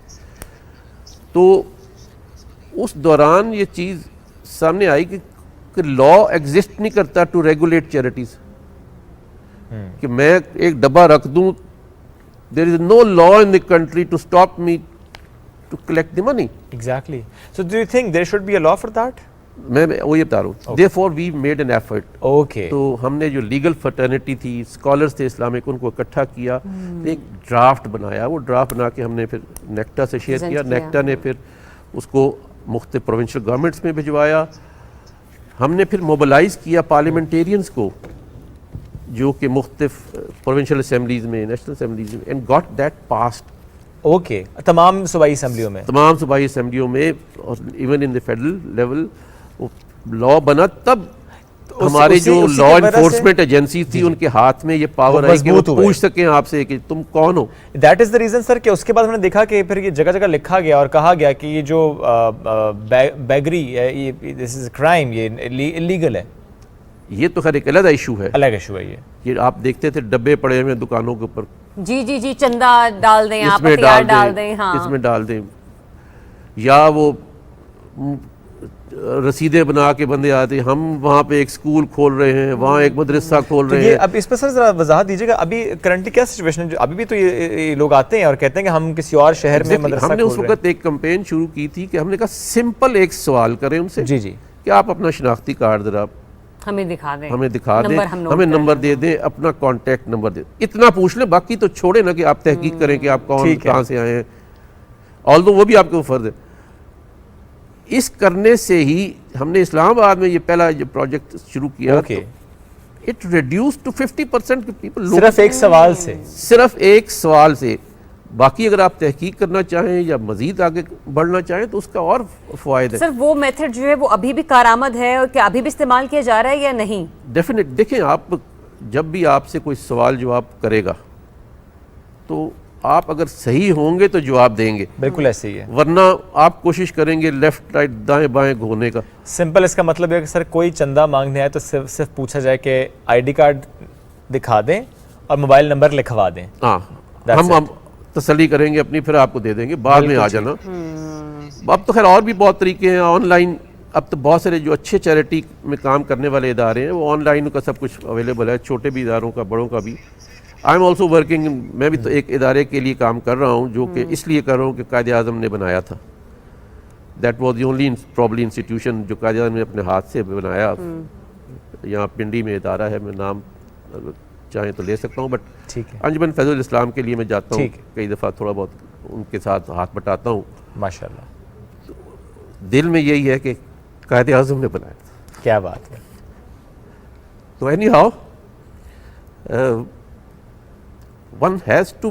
تو اس دوران یہ چیز سامنے آئی کہ لا ایگزسٹ نہیں کرتا ٹو ریگولیٹ چیریٹیز, کہ میں ایک ڈبہ رکھ دوں, there is no law in the country to stop me to collect the money. Exactly. So do you think there should be a law for that? میں وہ یہ بتا رہا ہوں. Therefore we made an effort. Okay. تو ہم نے جو لیگل فرٹرنیٹی تھی, اسکالرس تھے اسلامک, ان کو اکٹھا کیا, ایک ڈرافٹ بنایا. وہ ڈرافٹ بنا کے ہم نے پھر نیکٹا سے شیئر کیا. نیکٹا نے پھر اس کو مختلف پروونشل گورنمنٹس میں بھجوایا. ہم نے پھر موبلائز کیا پارلیمنٹیرینز کو جو کہ مختلف پروونشل اسمبلیز میں, نیشنل اسمبلیز میں, and got that passed. Okay, تمام صوبائی اسمبلیوں میں, تمام صوبائی اسمبلیوں میں, اور even in the federal level law بنا. تب ہمارے جو لا انفورسمنٹ ایجنسی تھی ان کے ہاتھ میں یہ پاور آئی کہ وہ پوچھ سکیں آپ سے کہ تم کون ہو. دیٹ از دا ریزن سر کہ اس کے بعد ہم نے دیکھا کہ پھر یہ جگہ جگہ لکھا گیا اور کہا گیا کہ یہ جو بیگری ہے, دس از کرائم, یہ انلیگل ہے. یہ تو خیر ایک علیحدہ ایشو ہے, الگ ایشو ہے. یہ آپ دیکھتے تھے ڈبے پڑے ہوئے دکانوں کے اوپر, جی جی جی, چندہ ڈال دیں, آپ ہتھیار ڈال دیں, ہاں اس میں ڈال دیں, یا وہ رسیدیں بنا کے بندے آتے, ہم وہاں پہ ایک سکول کھول رہے ہیں, وہاں ایک مدرسہ کھول رہے ہیں. اب اس پر سر ذرا وضاحت دیجیے گا, ابھی کرنٹلی کیا سچویشن ہے؟ ابھی بھی تو یہ لوگ آتے ہیں اور کہتے ہیں کہ ہم کسی اور شہر میں مدرسہ کھول رہے ہیں. ہم نے اس وقت ایک کمپین شروع کی تھی کہ ہم نے کہا سمپل ایک سوال کریں ان سے, جی جی, کہ آپ اپنا شناختی کارڈ ذرا ہمیں دکھا دیں, ہمیں نمبر دے دیں, اپنا کانٹیکٹ نمبر دے دیں, اتنا پوچھ لیں. باقی تو چھوڑے نا کہ آپ تحقیق کریں کہ آپ کون, کہاں سے آئے ہیں, آلدو وہ بھی آپ کے فرض ہے. اس کرنے سے ہی ہم نے اسلام آباد میں یہ پہلا جو پروجیکٹ شروع کیا, اٹ ریڈیوس ٹو 50% پیپل, صرف ایک سوال سے, صرف ایک سوال سے. باقی اگر آپ تحقیق کرنا چاہیں یا مزید آگے بڑھنا چاہیں تو اس کا اور فوائد ہے. سر وہ میتھڈ جو ہے وہ ابھی بھی کارآمد ہے, اور کیا ابھی بھی استعمال کیا جا رہا ہے یا نہیں؟ ڈیفینیٹ. دیکھیں, آپ جب بھی آپ سے کوئی سوال جواب کرے گا تو آپ اگر صحیح ہوں گے تو جواب دیں گے, بالکل ایسے ہی ہے, ورنہ آپ کوشش کریں گے لیفٹ رائٹ دائیں بائیں گھومنے کا. سمپل اس کا مطلب ہے کہ سر کوئی چندہ مانگنے آئے تو صرف پوچھا جائے کہ آئی ڈی کارڈ دکھا دیں اور موبائل نمبر لکھوا دیں. ہاں, ہم تسلی کریں گے اپنی, پھر آپ کو دے دیں گے, بعد میں آ جانا. اب تو خیر اور بھی بہت طریقے ہیں آن لائن. اب تو بہت سارے جو اچھے چیریٹی میں کام کرنے والے ادارے ہیں وہ آن لائن کا سب کچھ اویلیبل ہے, چھوٹے بھی اداروں کا, بڑوں کا بھی. آئی ایم آلسو ورکنگ, میں بھی تو ایک ادارے کے لیے کام کر رہا ہوں جو کہ اس لیے کر رہا ہوں کہ قائد اعظم نے بنایا تھا. That was the only probably institution جو قائد اعظم نے اپنے ہاتھ سے بنایا. یہاں پنڈی میں ادارہ ہے, میں نام چاہیں تو لے سکتا ہوں, بٹ انجمن فیض الاسلام کے لیے میں جاتا ہوں کئی دفعہ, تھوڑا بہت ان کے ساتھ ہاتھ بٹاتا ہوں. ماشاءاللہ, دل میں یہی ہے کہ قائد اعظم نے بنایا. کیا بات ہے. تو any how one has to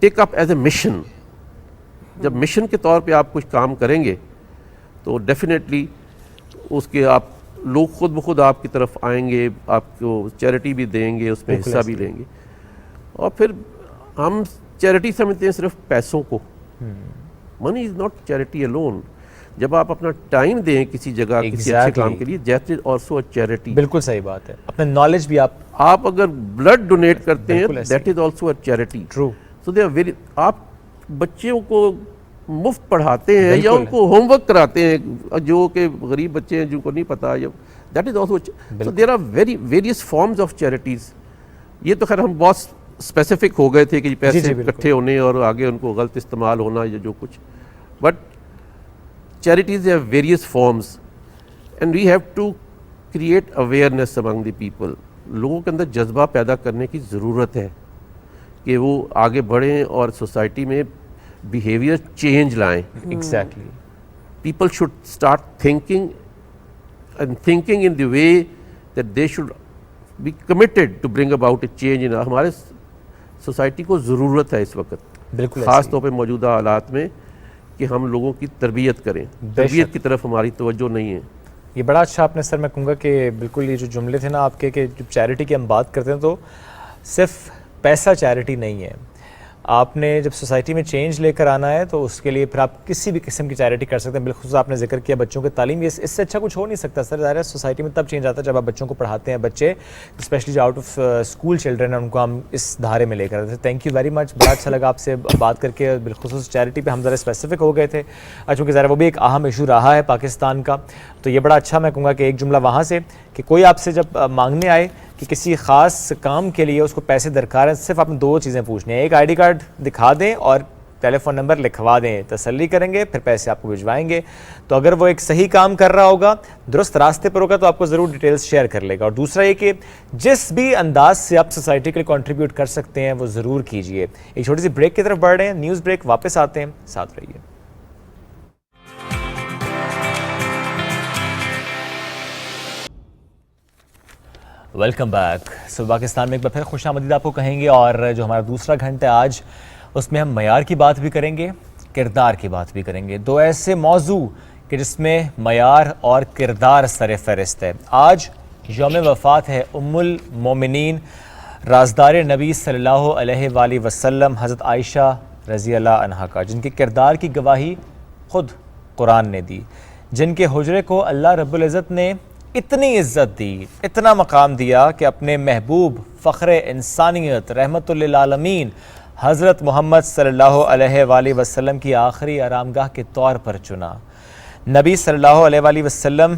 take up as a mission. جب مشن کے طور پہ آپ کچھ کام کریں گے تو ڈیفینیٹلی اس کے آپ لوگ خود بخود آپ کی طرف آئیں گے, آپ کو چیریٹی بھی دیں گے, اس میں حصہ بھی لیں گے. اور پھر ہم چیریٹی سمجھتے ہیں صرف پیسوں کو. منی از ناٹ چیریٹی alone. جب آپ اپنا ٹائم دیں کسی جگہ کسی اچھے کام کے لیے, that is also a charity. بالکل صحیح بات ہے, اپنے نالج بھی آپ اگر بلڈ ڈونیٹ کرتے ہیں that is also a charity. True. So they are very, آپ بچوں کو مفت پڑھاتے ہیں یا ان کو ہوم ورک کراتے ہیں جو کہ غریب بچے ہیں جن کو نہیں پتا, that is also, so there are various forms of charities. یہ تو خیر ہم بہت اسپیسیفک ہو گئے تھے کہ پیسے اکٹھے ہونے اور آگے ان کو غلط استعمال ہونا یا جو کچھ, but charities have various forms and we have to create awareness among the people. لوگوں کے اندر جذبہ پیدا کرنے کی ضرورت ہے کہ وہ آگے بڑھیں اور سوسائٹی میں بیہیویئر چینج لائیں. Exactly. People should start thinking in the way that they should be committed to bring about a change in ہمارے سوسائٹی کو ضرورت ہے اس وقت, بالکل خاص طور پہ موجودہ حالات میں, کہ ہم لوگوں کی تربیت کریں. تربیت کی طرف ہماری توجہ نہیں ہے. یہ بڑا اچھا آپ نے سر, میں کہوں گا کہ بالکل یہ جو جملے تھے نا آپ کے کہ جب چیریٹی کی ہم بات کرتے ہیں تو صرف پیسہ چیریٹی نہیں ہے. آپ نے جب سوسائٹی میں چینج لے کر آنا ہے تو اس کے لیے پھر آپ کسی بھی قسم کی چیریٹی کر سکتے ہیں. بالخصوص آپ نے ذکر کیا بچوں کی تعلیم, اس سے اچھا کچھ ہو نہیں سکتا سر. ظاہر ہے سوسائٹی میں تب چینج آتا ہے جب آپ بچوں کو پڑھاتے ہیں. بچے اسپیشلی جو آؤٹ آف اسکول چلڈرن ہیں ان کو ہم اس دھارے میں لے کر آتے ہیں. تھینک یو ویری مچ, بڑا اچھا لگا آپ سے بات کر کے. بالخصوص چیریٹی پہ ہم ذرا اسپیسیفک ہو گئے تھے چونکہ ظاہر وہ بھی ایک اہم ایشو رہا ہے پاکستان کا. تو یہ بڑا اچھا, میں کہوں گا کہ ایک جملہ وہاں سے کہ کوئی آپ سے جب مانگنے آئے کہ کسی خاص کام کے لیے اس کو پیسے درکار ہیں, صرف آپ نے 2 چیزیں پوچھنی ہیں. ایک آئی ڈی کارڈ دکھا دیں اور ٹیلی فون نمبر لکھوا دیں, تسلی کریں گے, پھر پیسے آپ کو بھجوائیں گے. تو اگر وہ ایک صحیح کام کر رہا ہوگا, درست راستے پر ہوگا, تو آپ کو ضرور ڈیٹیلز شیئر کر لے گا. اور دوسرا یہ کہ جس بھی انداز سے آپ سوسائٹی کے لیے کنٹریبیوٹ کر سکتے ہیں وہ ضرور کیجئے. ایک چھوٹی سی بریک کی طرف بڑھ رہے ہیں, نیوز بریک, واپس آتے ہیں, ساتھ رہیے. Welcome back. سو پاکستان میں ایک بار پھر خوش آمدید آپ کو کہیں گے, اور جو ہمارا دوسرا گھنٹہ ہے آج اس میں ہم معیار کی بات بھی کریں گے, کردار کی بات بھی کریں گے. 2 ایسے موضوع کہ جس میں معیار اور کردار سر فہرست ہے. آج یوم وفات ہے ام المومنین رازدار نبی صلی اللہ علیہ وآلہ وسلم حضرت عائشہ رضی اللہ عنہا کا, جن کے کردار کی گواہی خود قرآن نے دی, جن کے حجرے کو اللہ رب العزت نے اتنی عزت دی, اتنا مقام دیا کہ اپنے محبوب فخر انسانیت رحمت للعالمین حضرت محمد صلی اللہ علیہ وآلہ وسلم کی آخری آرامگاہ کے طور پر چنا. نبی صلی اللہ علیہ وآلہ وسلم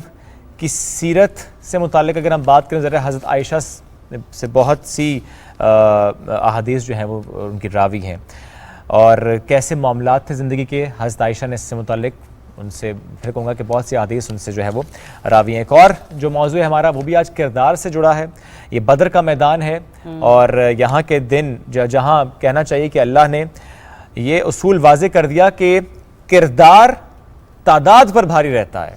کی سیرت سے متعلق اگر ہم بات کریں, ذرا حضرت عائشہ سے بہت سی احادیث جو ہیں وہ ان کی راوی ہیں, اور کیسے معاملات تھے زندگی کے حضرت عائشہ نے اس سے متعلق, ان سے پھر کہوں گا کہ بہت سی حدیث ان سے جو ہے وہ راوی ہیں. ایک اور جو موضوع ہے ہمارا وہ بھی آج کردار سے جڑا ہے. یہ بدر کا میدان ہے, اور یہاں کے دن جہاں کہنا چاہیے کہ اللہ نے یہ اصول واضح کر دیا کہ کردار تعداد پر بھاری رہتا ہے.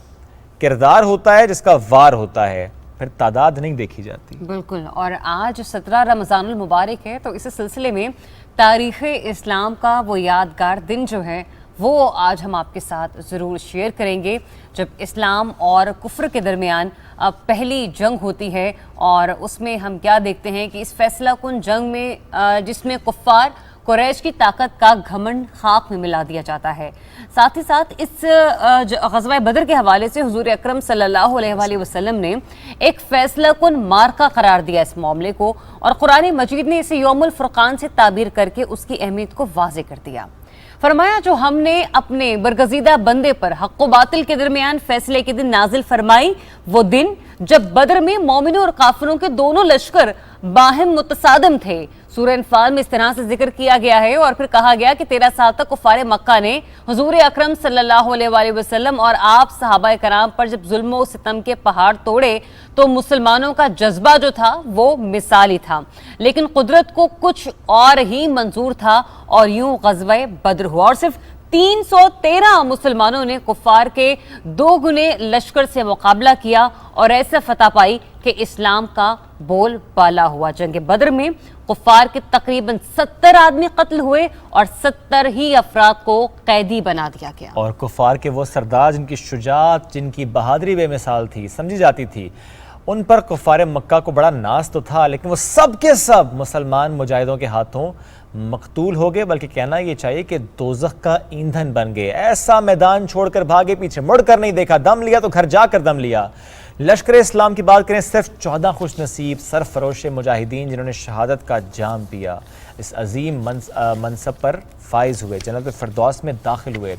کردار ہوتا ہے جس کا وار ہوتا ہے, پھر تعداد نہیں دیکھی جاتی. بالکل. اور آج 17 رمضان المبارک ہے, تو اس سلسلے میں تاریخ اسلام کا وہ یادگار دن جو ہے وہ آج ہم آپ کے ساتھ ضرور شیئر کریں گے, جب اسلام اور کفر کے درمیان پہلی جنگ ہوتی ہے. اور اس میں ہم کیا دیکھتے ہیں کہ اس فیصلہ کن جنگ میں جس میں کفار قریش کی طاقت کا گھمنڈ خاک میں ملا دیا جاتا ہے. ساتھ ہی ساتھ اس غزوہ بدر کے حوالے سے حضور اکرم صلی اللہ علیہ وآلہ وسلم نے ایک فیصلہ کن مارکہ قرار دیا اس معاملے کو, اور قرآن مجید نے اسے یوم الفرقان سے تعبیر کر کے اس کی اہمیت کو واضح کر دیا. فرمایا جو ہم نے اپنے برگزیدہ بندے پر حق و باطل کے درمیان فیصلے کے دن نازل فرمائی, وہ دن جب بدر میں مومنوں اور کافروں کے دونوں لشکر باہم متصادم تھے. سورہ انفال میں اس طرح سے ذکر کیا گیا ہے, اور پھر کہا گیا کہ 13 سال تک کفار مکہ نے حضور اکرم صلی اللہ علیہ وآلہ وسلم اور آپ صحابہ کرام پر جب ظلم و ستم کے پہاڑ توڑے تو مسلمانوں کا جذبہ جو تھا وہ مثالی تھا, لیکن قدرت کو کچھ اور ہی منظور تھا, اور یوں غزوہ بدر ہوا. اور صرف 313 مسلمانوں نے کفار کے 2 گنے لشکر سے مقابلہ کیا اور ایسا فتح پائی کہ اسلام کا بول بالا ہوا. جنگ بدر میں کفار کے تقریباً 70 آدمی قتل ہوئے اور 70 ہی افراد کو قیدی بنا دیا گیا. اور کفار کے وہ سردار جن کی شجاعت, جن کی بہادری بے مثال تھی, سمجھی جاتی تھی, ان پر کفار مکہ کو بڑا ناز تو تھا، لیکن وہ سب کے سب مسلمان مجاہدوں کے ہاتھوں مقتول ہو گئے، بلکہ کہنا یہ چاہیے کہ دوزخ کا ایندھن بن گئے۔ ایسا میدان چھوڑ کر بھاگے، پیچھے مڑ کر نہیں دیکھا، دم لیا تو گھر جا کر دم لیا۔ لشکر اسلام کی بات کریں، صرف 14 خوش نصیب سرفروش مجاہدین جنہوں نے شہادت کا جام پیا اس عظیم منصب پر فائز ہوئے، جنت فردوس میں داخل ہوئے۔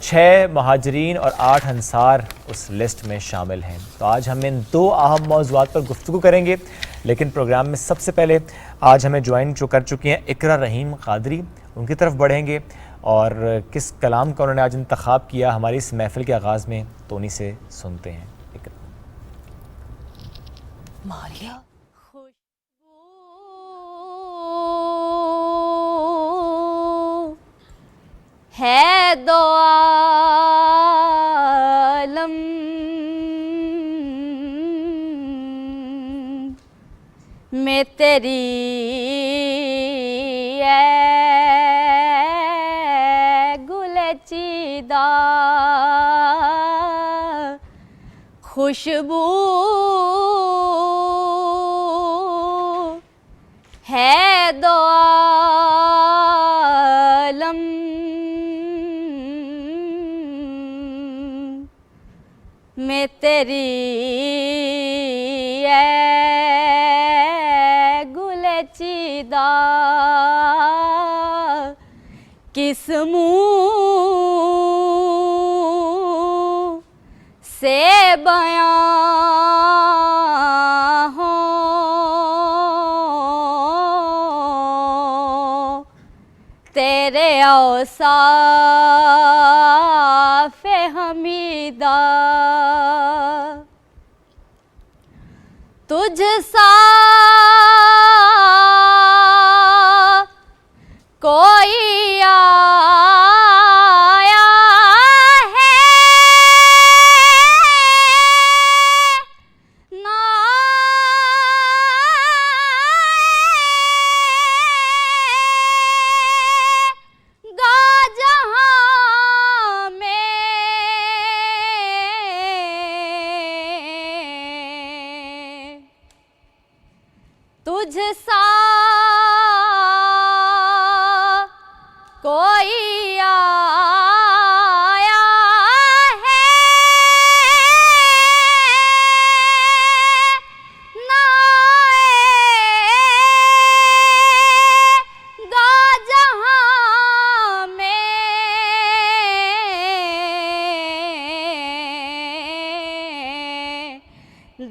6 مہاجرین اور 8 انصار اس لسٹ میں شامل ہیں۔ تو آج ہم ان 2 اہم موضوعات پر گفتگو کریں گے، لیکن پروگرام میں سب سے پہلے آج ہمیں جوائن جو کر چکی ہیں اقرا رحیم قادری، ان کی طرف بڑھیں گے اور کس کلام کا انہوں نے آج انتخاب کیا ہماری اس محفل کے آغاز میں، تو انہی سے سنتے ہیں۔ مالیہ ہے دو عالم میں تیری اے گل چیدہ خوشبو ہے دو عالم میں تیری اے گل چیدہ کس منہ سے بیاں ہو تیرے اوصاف حمیدہ تجھ سا کوئی آیا ہے نہ گا جہاں میں تجھ سا کوئی آیا ہے نہ گا جہاں میں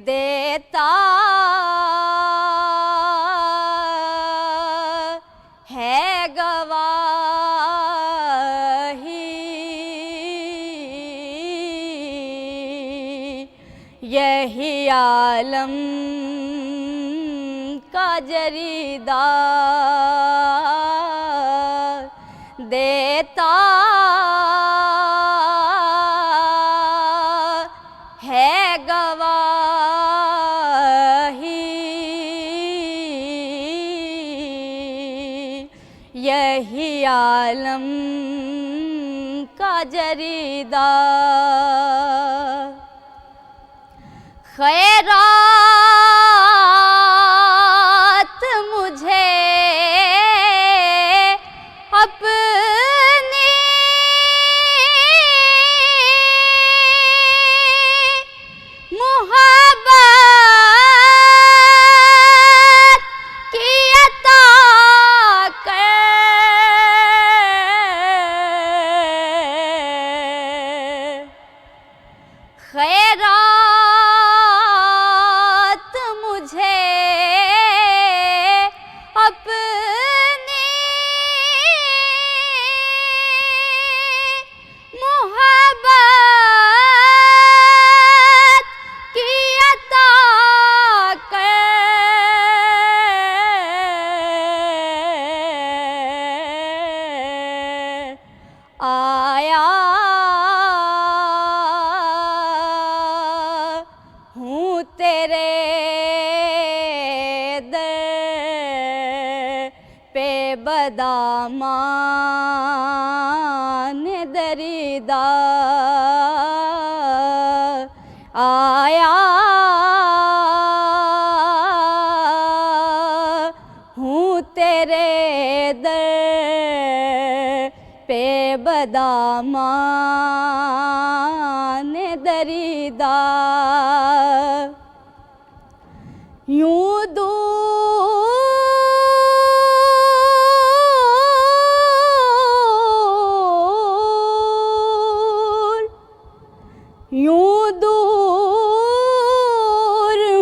دیتا ہے گواہی یہی عالم کا جریدہ دیتا ہے گواہی یہی عالم کا جریدہ خیرات مجھے اپنی محبت کی عطا کر خیرات مجھے اپنی محبت کی عطا کر آیا ہوں تیرے در پہ بدامان دریدہ آیا پہ بدامان دریدہ یوں دور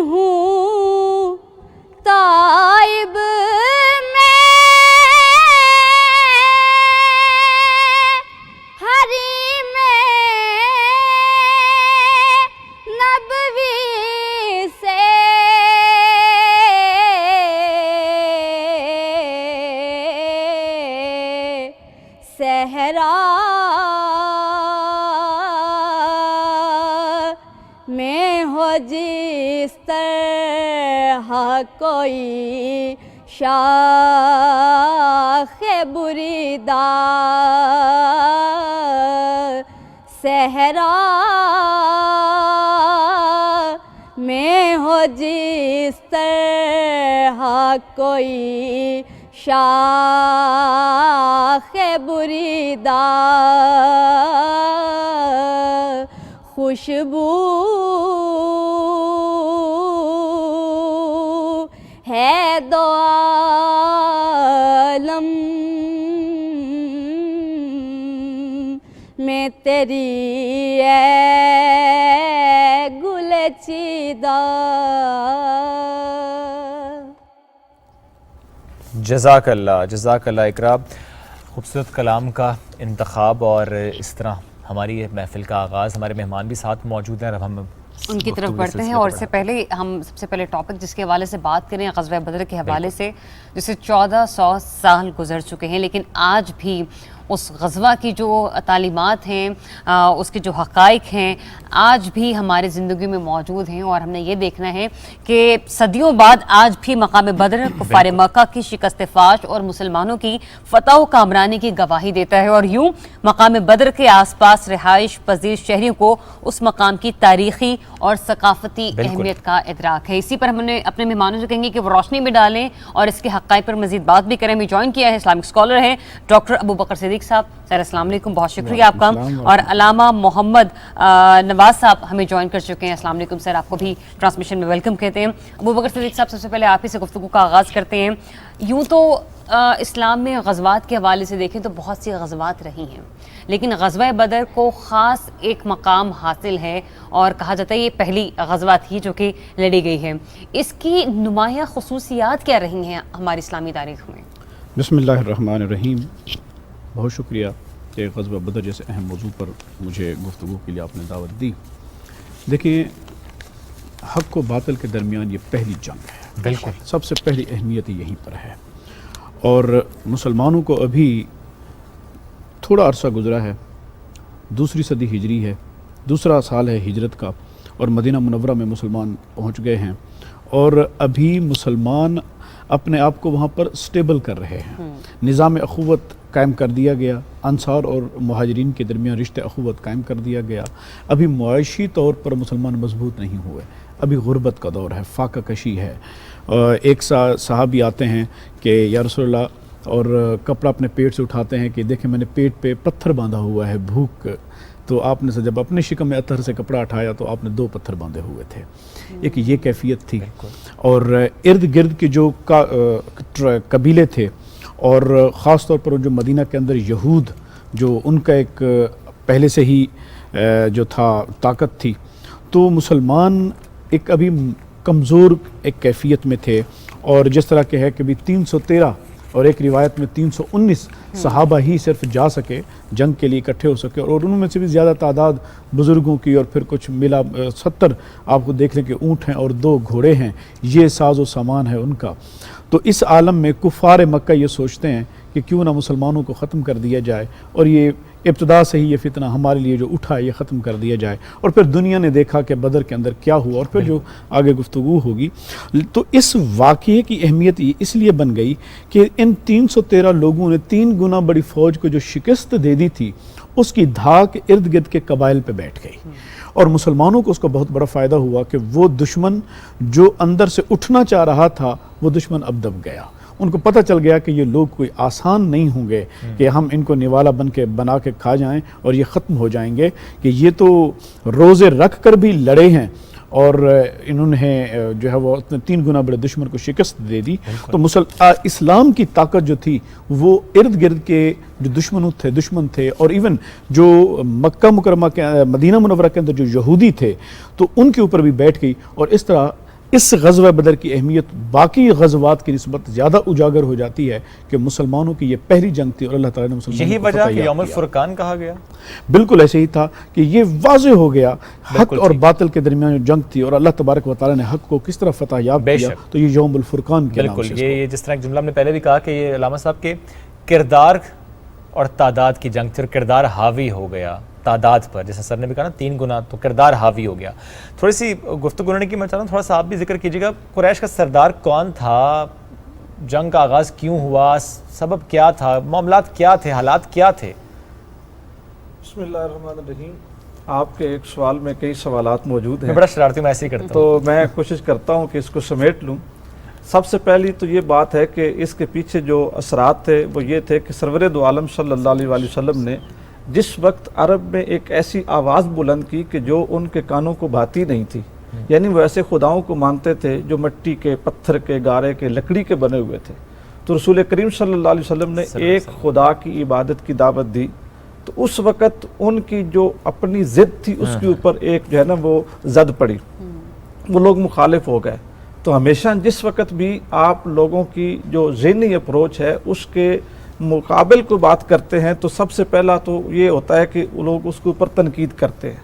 ہوں طائب میں حریم نبوی سے صحرا میں ہو جس طرح کوئی شاخ بریدہ صحرا میں ہو جس طرح کوئی شاخ بریدہ خوشبو ہے دو عالم میں تیری اے گل چیدہ. جزاک اللہ اقرا. خوبصورت کلام کا انتخاب اور اس طرح ہماری یہ محفل کا آغاز. ہمارے مہمان بھی ساتھ موجود ہیں اور ہم ان کی طرف بڑھتے ہیں. اور اس سے پہلے ہم سب سے پہلے ٹاپک جس کے حوالے سے بات کریں غزوہ بدر کے حوالے سے، جسے 1400 سال گزر چکے ہیں، لیکن آج بھی اس غزوہ کی جو تعلیمات ہیں، اس کے جو حقائق ہیں، آج بھی ہماری زندگی میں موجود ہیں. اور ہم نے یہ دیکھنا ہے کہ صدیوں بعد آج بھی مقام بدر کفار مکہ کی شکست فاش اور مسلمانوں کی فتح و کامرانی کی گواہی دیتا ہے. اور یوں مقام بدر کے آس پاس رہائش پذیر شہریوں کو اس مقام کی تاریخی اور ثقافتی اہمیت کا ادراک ہے. اسی پر ہم نے اپنے مہمانوں سے کہیں گے کہ وہ روشنی میں ڈالیں اور اس کے حقائق پر مزید بات بھی کریں. ہمیں جوائن کیا ہے اسلامک اسکالر ہیں ڈاکٹر ابو بکر صدیق صاحب. سر السلام علیکم، بہت شکریہ آپ کا. اور علامہ محمد نواز صاحب ہمیں جوائن کر چکے ہیں. السلام علیکم سر، آپ کو بھی ٹرانسمیشن میں ویلکم کہتے ہیں. ابو بکر صدیق صاحب، سب سے پہلے آپ ہی سے گفتگو کا آغاز کرتے ہیں. یوں تو اسلام میں غزوات کے حوالے سے دیکھیں تو بہت سی غزوات رہی ہیں، لیکن غزوہ بدر کو خاص ایک مقام حاصل ہے اور کہا جاتا ہے یہ پہلی غزوہ تھی جو کہ لڑی گئی ہے. اس کی نمایاں خصوصیات کیا رہی ہیں ہماری اسلامی تاریخ میں؟ بسم اللہ الرحمن الرحیم. بہت شکریہ کہ غزوہ بدر جیسے اہم موضوع پر مجھے گفتگو کے لیے آپ نے دعوت دی. دیکھیں، حق و باطل کے درمیان یہ پہلی جنگ ہے. بالکل سب سے پہلی اہمیت یہیں پر ہے. اور مسلمانوں کو ابھی تھوڑا عرصہ گزرا ہے، دوسری صدی ہجری ہے، دوسرا سال ہے ہجرت کا، اور مدینہ منورہ میں مسلمان پہنچ گئے ہیں. اور ابھی مسلمان اپنے آپ کو وہاں پر سٹیبل کر رہے ہیں. نظام اخوت قائم کر دیا گیا، انصار اور مہاجرین کے درمیان رشتہ اخوت قائم کر دیا گیا. ابھی معاشی طور پر مسلمان مضبوط نہیں ہوئے، ابھی غربت کا دور ہے، فاقہ کشی ہے. ایک صحابی آتے ہیں کہ یا رسول اللہ، اور کپڑا اپنے پیٹ سے اٹھاتے ہیں کہ دیکھیں میں نے پیٹ پہ پتھر باندھا ہوا ہے بھوک. تو آپ نے جب اپنے شکم اطہر سے کپڑا اٹھایا تو آپ نے 2 پتھر باندھے ہوئے تھے. ایک یہ کیفیت تھی. اور ارد گرد کے جو قبیلے تھے، اور خاص طور پر جو مدینہ کے اندر یہود، جو ان کا ایک پہلے سے ہی جو تھا طاقت تھی، تو مسلمان ایک ابھی کمزور ایک کیفیت میں تھے. اور جس طرح کہ ہے کہ بھی 313 اور ایک روایت میں 319 صحابہ ہی صرف جا سکے جنگ کے لیے، اکٹھے ہو سکے. اور ان میں سے بھی زیادہ تعداد بزرگوں کی، اور پھر کچھ ملا 70 آپ کو دیکھ لیں کہ اونٹ ہیں اور 2 گھوڑے ہیں. یہ ساز و سامان ہے ان کا. تو اس عالم میں کفار مکہ یہ سوچتے ہیں کہ کیوں نہ مسلمانوں کو ختم کر دیا جائے، اور یہ ابتدا سے ہی یہ فتنہ ہمارے لیے جو اٹھا یہ ختم کر دیا جائے. اور پھر دنیا نے دیکھا کہ بدر کے اندر کیا ہوا، اور پھر جو آگے گفتگو ہوگی. تو اس واقعے کی اہمیت یہ اس لیے بن گئی کہ ان 313 لوگوں نے 3 گنا بڑی فوج کو جو شکست دے دی تھی، اس کی دھاک ارد گرد کے قبائل پہ بیٹھ گئی. اور مسلمانوں کو اس کا بہت بڑا فائدہ ہوا کہ وہ دشمن جو اندر سے اٹھنا چاہ رہا تھا، وہ دشمن اب دب گیا. ان کو پتہ چل گیا کہ یہ لوگ کوئی آسان نہیں ہوں گے کہ ہم ان کو نوالا بنا کے کھا جائیں اور یہ ختم ہو جائیں گے، کہ یہ تو روزے رکھ کر بھی لڑے ہیں اور انہوں نے جو ہے وہ 3 گنا بڑے دشمن کو شکست دے دی۔ تو اسلام کی طاقت جو تھی وہ ارد گرد کے جو دشمن تھے اور ایون جو مکہ مکرمہ کے مدینہ منورہ کے اندر جو یہودی تھے تو ان کے اوپر بھی بیٹھ گئی، اور اس طرح اس غزوہ بدر کی اہمیت باقی غزوات کی نسبت زیادہ اجاگر ہو جاتی ہے کہ مسلمانوں کی یہ پہلی جنگ تھی اور اللہ تعالیٰ نے مسلمانوں یہی کو وجہ فتح کہ یاب یوم کیا۔ الفرقان کہا گیا؟ بالکل ایسے ہی تھا کہ یہ واضح ہو گیا حق اور باطل کے درمیان جو جنگ تھی اور اللہ تبارک و تعالیٰ نے حق کو کس طرح فتح یاب کیا، تو یہ یوم الفرقان کے نام سے بالکل یہ جس طرح ایک جملہ ہم نے پہلے بھی کہا کہ یہ علامہ صاحب کے کردار اور تعداد کی جنگ تھی، اور کردار حاوی ہو گیا تعداد پر، جیسے سر نے بھی کہا نا 3 گنا، تو کردار حاوی ہو گیا۔ تھوڑی سی گفتگو کرنے کی میں چاہتا ہوں، تھوڑا سا آپ بھی ذکر کیجیے گا قریش کا سردار کون تھا، جنگ کا آغاز کیوں ہوا، سبب کیا تھا، معاملات کیا تھے، حالات کیا تھے؟ بسم اللہ الرحمن الرحیم۔ آپ کے ایک سوال میں کئی سوالات موجود ہیں، میں بڑا شرارتی ہوں، میں ایسے ہی کرتا ہوں، تو میں کوشش کرتا ہوں کہ اس کو سمیٹ لوں۔ سب سے پہلی تو یہ بات ہے کہ اس کے پیچھے جو اثرات تھے وہ یہ تھے کہ سرور دو عالم صلی اللہ علیہ وسلم نے جس وقت عرب میں ایک ایسی آواز بلند کی کہ جو ان کے کانوں کو بھاتی نہیں تھی، یعنی وہ ایسے خداؤں کو مانتے تھے جو مٹی کے، پتھر کے، گارے کے، لکڑی کے بنے ہوئے تھے، تو رسول کریم صلی اللہ علیہ وسلم نے ایک خدا کی عبادت کی دعوت دی، تو اس وقت ان کی جو اپنی ضد تھی اس کے اوپر ایک جو ہے نا وہ زد پڑی، وہ لوگ مخالف ہو گئے۔ تو ہمیشہ جس وقت بھی آپ لوگوں کی جو ذہنی اپروچ ہے اس کے مقابل کو بات کرتے ہیں تو سب سے پہلا تو یہ ہوتا ہے کہ لوگ اس کے اوپر تنقید کرتے ہیں،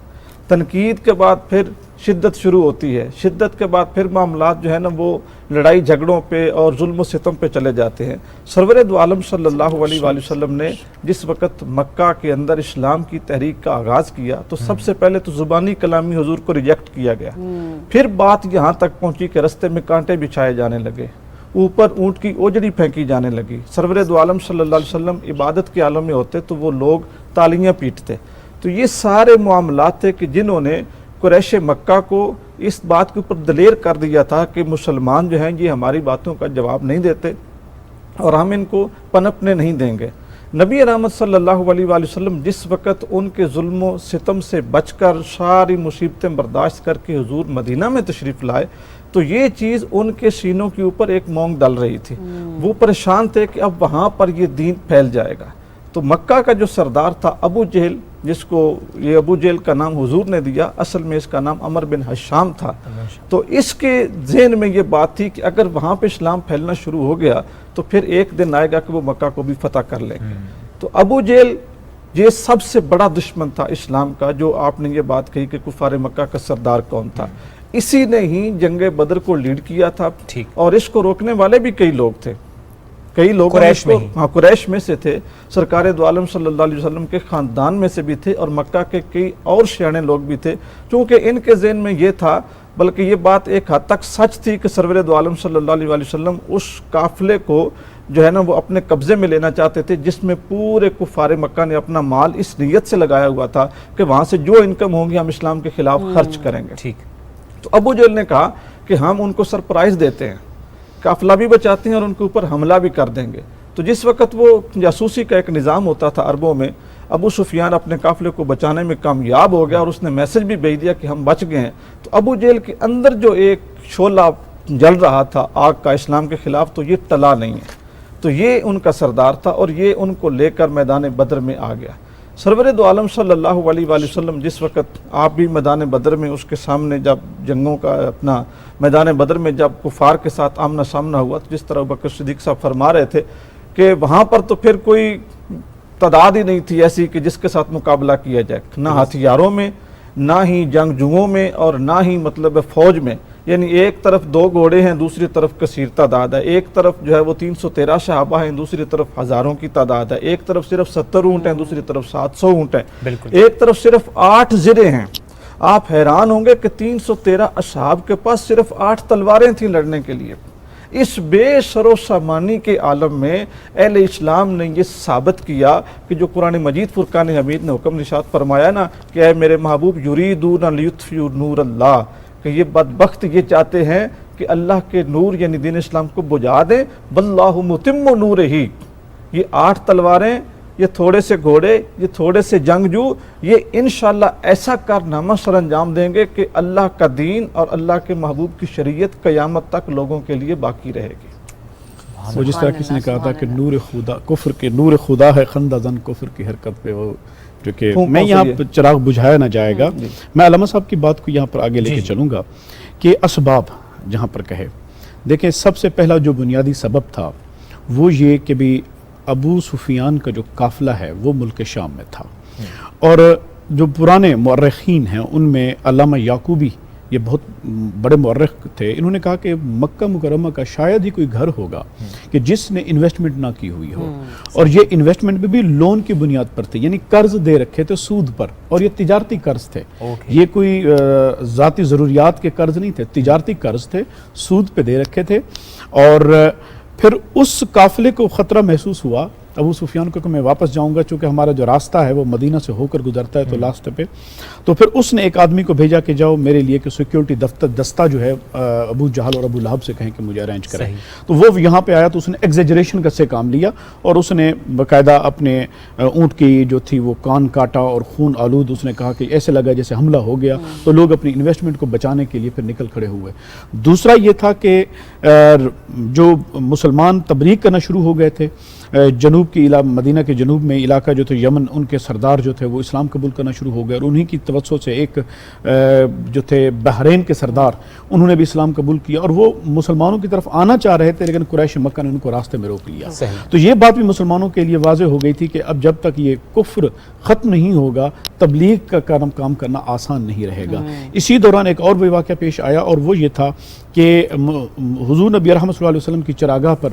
تنقید کے بعد پھر شدت شروع ہوتی ہے، شدت کے بعد پھر معاملات جو ہے نا وہ لڑائی جھگڑوں پہ اور ظلم و ستم پہ چلے جاتے ہیں۔ سرور دو عالم صلی اللہ علیہ وآلہ وسلم نے جس وقت مکہ کے اندر اسلام کی تحریک کا آغاز کیا تو سب سے پہلے تو زبانی کلامی حضور کو ریجیکٹ کیا گیا، پھر بات یہاں تک پہنچی کہ رستے میں کانٹے بچھائے جانے لگے، اوپر اونٹ کی اوجڑی پھینکی جانے لگی۔ سرور دو عالم صلی اللہ علیہ وسلم عبادت کے عالم میں ہوتے تو وہ لوگ تالیاں پیٹتے۔ تو یہ سارے معاملات تھے کہ جنہوں نے قریش مکہ کو اس بات کے اوپر دلیر کر دیا تھا کہ مسلمان جو ہیں یہ ہماری باتوں کا جواب نہیں دیتے اور ہم ان کو پنپنے نہیں دیں گے۔ نبی رحمت صلی اللہ علیہ وآلہ وسلم جس وقت ان کے ظلم و ستم سے بچ کر ساری مصیبتیں برداشت کر کے حضور مدینہ میں تشریف لائے تو یہ چیز ان کے سینوں کے اوپر ایک مونگ ڈل رہی تھی، وہ پریشان تھے کہ اب وہاں پر یہ دین پھیل جائے گا۔ تو مکہ کا جو سردار تھا ابو جہل، جس کو یہ ابو جہل کا نام حضور نے دیا، اصل میں اس کا نام عمر بن حشام تھا، تو اس کے ذہن میں یہ بات تھی کہ اگر وہاں پہ اسلام پھیلنا شروع ہو گیا تو پھر ایک دن آئے گا کہ وہ مکہ کو بھی فتح کر لیں گے۔ تو ابو جہل یہ سب سے بڑا دشمن تھا اسلام کا، جو آپ نے یہ بات کہی کہ کفار مکہ کا سردار کون تھا، اسی نے ہی جنگ بدر کو لیڈ کیا تھا، اور اس کو روکنے والے بھی کئی لوگ تھے، کئی لوگ قریش میں سے تھے، سرکار دو عالم صلی اللہ علیہ وسلم کے خاندان میں سے بھی تھے اور مکہ کے کئی اور سیانے لوگ بھی تھے، چونکہ ان کے ذہن میں یہ تھا، بلکہ یہ بات ایک حد تک سچ تھی کہ سرور دو عالم صلی اللہ علیہ وسلم اس قافلے کو جو ہے نا وہ اپنے قبضے میں لینا چاہتے تھے، جس میں پورے کفار مکہ نے اپنا مال اس نیت سے لگایا ہوا تھا کہ وہاں سے جو انکم ہوگی ہم اسلام کے خلاف خرچ کریں گے۔ تو ابو جہل نے کہا کہ ہم ان کو سرپرائز دیتے ہیں، قافلہ بھی بچاتے ہیں اور ان کے اوپر حملہ بھی کر دیں گے۔ تو جس وقت وہ جاسوسی کا ایک نظام ہوتا تھا عربوں میں، ابو سفیان اپنے قافلے کو بچانے میں کامیاب ہو گیا اور اس نے میسج بھی بھیج دیا کہ ہم بچ گئے ہیں۔ تو ابو جہل کے اندر جو ایک شعلہ جل رہا تھا آگ کا اسلام کے خلاف، تو یہ ٹلا نہیں ہے، تو یہ ان کا سردار تھا اور یہ ان کو لے کر میدان بدر میں آ گیا۔ سرور دو عالم صلی اللہ علیہ وآلہ وسلم جس وقت آپ بھی میدان بدر میں اس کے سامنے جب جنگوں کا اپنا میدان بدر میں جب کفار کے ساتھ آمنا سامنا ہوا، تو جس طرح بکر صدیق صاحب فرما رہے تھے کہ وہاں پر تو پھر کوئی تعداد ہی نہیں تھی ایسی کہ جس کے ساتھ مقابلہ کیا جائے، نہ ہتھیاروں میں، نہ ہی جنگجوؤں میں، اور نہ ہی مطلب فوج میں، یعنی ایک طرف 2 گھوڑے ہیں، دوسری طرف کثیر تعداد ہے، ایک طرف جو ہے وہ 313 صحابہ ہیں، دوسری طرف ہزاروں کی تعداد ہے، ایک طرف صرف 70 اونٹ ہیں، دوسری طرف 700 اونٹ ہیں، ایک طرف صرف 8 زرے ہیں۔ آپ حیران ہوں گے کہ 313 اصحاب کے پاس صرف 8 تلواریں تھیں لڑنے کے لیے۔ اس بے سر و سامانی کے عالم میں اہل اسلام نے یہ ثابت کیا کہ جو قرآن مجید فرقان حمید نے حکم نشاد فرمایا نا کہ اے میرے محبوب یریدون لیطفئوا نور اللہ، کہ یہ بدبخت یہ چاہتے ہیں کہ اللہ کے نور یعنی دین اسلام کو بجھا دیں. واللہ متم نورہ. یہ 8 تلواریں، یہ تھوڑے سے گھوڑے، یہ تھوڑے سے جنگجو، یہ انشاءاللہ ایسا کارنامہ سر انجام دیں گے کہ اللہ کا دین اور اللہ کے محبوب کی شریعت قیامت تک لوگوں کے لیے باقی رہے گی. وہ جس طرح کسی نے کہا تھا کہ نور خدا کفر کے نور خدا ہے خندہ زن کفر کی حرکت پہ، وہ جو کہ میں یہاں پہ چراغ بجھایا نہ جائے گا. میں علامہ صاحب کی بات کو یہاں پر آگے لے کے چلوں گا کہ اسباب جہاں پر کہے، دیکھیں سب سے پہلا جو بنیادی سبب تھا وہ یہ کہ بھی ابو سفیان کا جو قافلہ ہے وہ ملک شام میں تھا، اور جو پرانے مورخین ہیں ان میں علامہ یعقوبی یہ بہت بڑے مورخ تھے، انہوں نے کہا کہ مکہ مکرمہ کا شاید ہی کوئی گھر ہوگا کہ جس نے انویسٹمنٹ نہ کی ہوئی ہو، اور یہ انویسٹمنٹ بھی لون کی بنیاد پر تھے، یعنی قرض دے رکھے تھے سود پر، اور یہ تجارتی قرض تھے. یہ کوئی ذاتی ضروریات کے قرض نہیں تھے، تجارتی قرض تھے، سود پہ دے رکھے تھے. اور پھر اس قافلے کو خطرہ محسوس ہوا ابو سفیان کو کہ میں واپس جاؤں گا، چونکہ ہمارا جو راستہ ہے وہ مدینہ سے ہو کر گزرتا ہے تو لاسٹ پہ. تو پھر اس نے ایک آدمی کو بھیجا کہ جاؤ میرے لیے کہ سیکیورٹی دستہ جو ہے ابو جہل اور ابو لہب سے کہیں کہ مجھے ارینج کریں. تو وہ یہاں پہ آیا تو اس نے ایگزیجریشن کا سے کام لیا، اور اس نے باقاعدہ اپنے اونٹ کی جو تھی وہ کان کاٹا اور خون آلود، اس نے کہا کہ ایسے لگا جیسے حملہ ہو گیا. تو لوگ اپنی انویسٹمنٹ کو بچانے کے لیے پھر نکل کھڑے ہوئے. دوسرا یہ تھا کہ جو مسلمان تبلیغ کرنا شروع ہو گئے تھے، جنوب کی مدینہ کے جنوب میں علاقہ جو تھے یمن، ان کے سردار جو تھے وہ اسلام قبول کرنا شروع ہو گئے، اور انہی کی توسط سے ایک جو تھے بحرین کے سردار، انہوں نے بھی اسلام قبول کیا، اور وہ مسلمانوں کی طرف آنا چاہ رہے تھے لیکن قریش مکہ نے ان کو راستے میں روک لیا. تو یہ بات بھی مسلمانوں کے لیے واضح ہو گئی تھی کہ اب جب تک یہ کفر ختم نہیں ہوگا تبلیغ کا کام کرنا آسان نہیں رہے گا. اسی دوران ایک اور بھی واقعہ پیش آیا، اور وہ یہ تھا کہ حضور نبی رحمۃ اللہ علیہ وسلم کی چراگاہ پر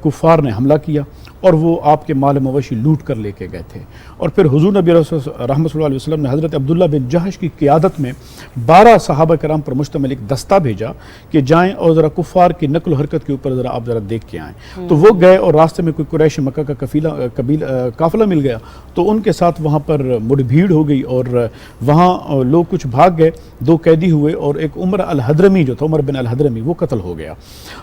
کفار نے حملہ کیا، اور وہ آپ کے مال مویشی لوٹ کر لے کے گئے تھے. اور پھر حضور نبی رحمۃ اللہ علیہ وسلم نے حضرت عبداللہ بن جہش کی قیادت میں 12 صحابہ کرام پر مشتمل ایک دستہ بھیجا کہ جائیں اور ذرا کفار کی نقل و حرکت کے اوپر آپ ذرا دیکھ کے آئیں. تو وہ گئے، اور راستے میں کوئی قریش مکہ کا قافلہ مل گیا، تو ان کے ساتھ وہاں پر مڑ بھیڑ ہو گئی، اور وہاں لوگ کچھ بھاگ گئے، 2 قیدی ہوئے، اور ایک عمر الحضرمی جو تھا، عمر بن الحضرمی، وہ قتل ہو گیا.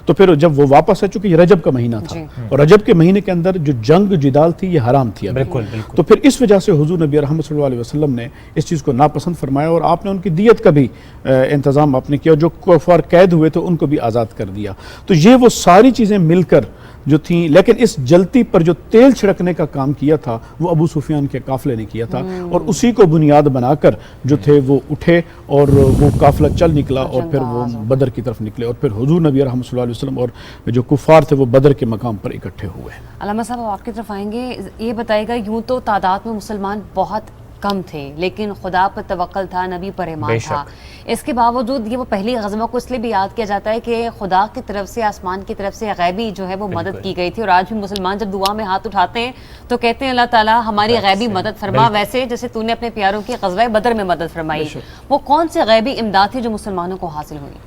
تو پھر جب وہ واپس آ چکے، یہ رجب کا مہینہ تھا، اور رجب کے مہینے کے اندر جو جنگ جدال تھی یہ حرام تھی. بالکل. تو پھر اس وجہ سے حضور نبی رحمۃ صلی اللہ علیہ وسلم نے اس چیز کو ناپسند فرمایا، اور آپ نے ان کی دیت کا بھی انتظام آپ نے کیا، جو کفار قید ہوئے تھے ان کو بھی آزاد کر دیا. تو یہ وہ ساری چیزیں مل کر جو تھیں، لیکن اس جلتی پر جو تیل چھڑکنے کا کام کیا تھا وہ ابو سفیان کے قافلے نے کیا تھا، اور اسی کو بنیاد بنا کر جو تھے وہ اٹھے، اور وہ قافلہ چل نکلا، اور پھر وہ بدر کی طرف نکلے، اور پھر حضور نبی رحمۃ اللہ علیہ وسلم اور جو کفار تھے وہ بدر کے مقام پر اکٹھے ہوئے. علامہ صاحب آپ کی طرف آئیں گے، یہ بتائے گا یوں تو تعداد میں مسلمان بہت کم تھے، لیکن خدا پر توکل تھا، نبی پر ایمان تھا. اس کے باوجود یہ وہ پہلی غزوہ کو اس لیے بھی یاد کیا جاتا ہے کہ خدا کی طرف سے، آسمان کی طرف سے غیبی جو ہے وہ مدد کی گئی تھی. اور آج بھی مسلمان جب دعا میں ہاتھ اٹھاتے ہیں تو کہتے ہیں اللہ تعالیٰ ہماری غیبی مدد فرما، ویسے جیسے تو نے اپنے پیاروں کی غزوہ بدر میں مدد فرمائی. وہ کون سے غیبی امداد تھی جو مسلمانوں کو حاصل ہوئی؟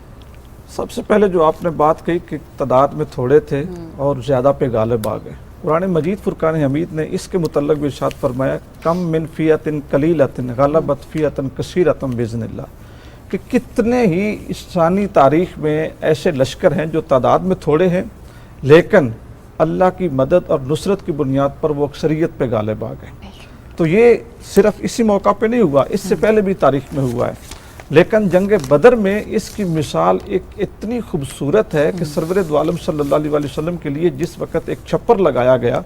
سب سے پہلے جو آپ نے بات کہی کہ تعداد میں تھوڑے تھے اور زیادہ پہ غالب آ گئے، قرآن مجید فرقان حمید نے اس کے متعلق بھی ارشاد فرمایا کم من فیۃ قلیلۃ غلبت فیۃ کثیرۃ باذن اللہ، کہ کتنے ہی انسانی تاریخ میں ایسے لشکر ہیں جو تعداد میں تھوڑے ہیں لیکن اللہ کی مدد اور نصرت کی بنیاد پر وہ اکثریت پہ غالب آ گئے. تو یہ صرف اسی موقع پہ نہیں ہوا، اس سے پہلے بھی تاریخ میں ہوا ہے. لیکن جنگ بدر میں اس کی مثال ایک اتنی خوبصورت ہے کہ سرور دو عالم صلی اللہ علیہ وسلم کے لیے جس وقت ایک چھپر لگایا گیا،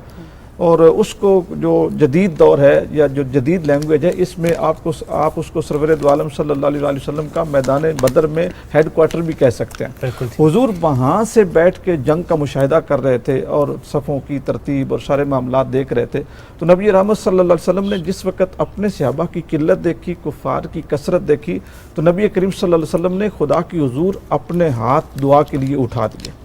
اور اس کو جو جدید دور ہے یا جو جدید لینگویج ہے، اس میں آپ اس کو سرور دو عالم صلی اللہ علیہ وسلم کا میدان بدر میں ہیڈ کوارٹر بھی کہہ سکتے ہیں. حضور وہاں سے بیٹھ کے جنگ کا مشاہدہ کر رہے تھے اور صفوں کی ترتیب اور سارے معاملات دیکھ رہے تھے. تو نبی رحمت صلی اللہ علیہ وسلم نے جس وقت اپنے صحابہ کی قلت دیکھی، کفار کی کثرت دیکھی، تو نبی کریم صلی اللہ علیہ وسلم نے خدا کی حضور اپنے ہاتھ دعا کے لیے اٹھا دیے.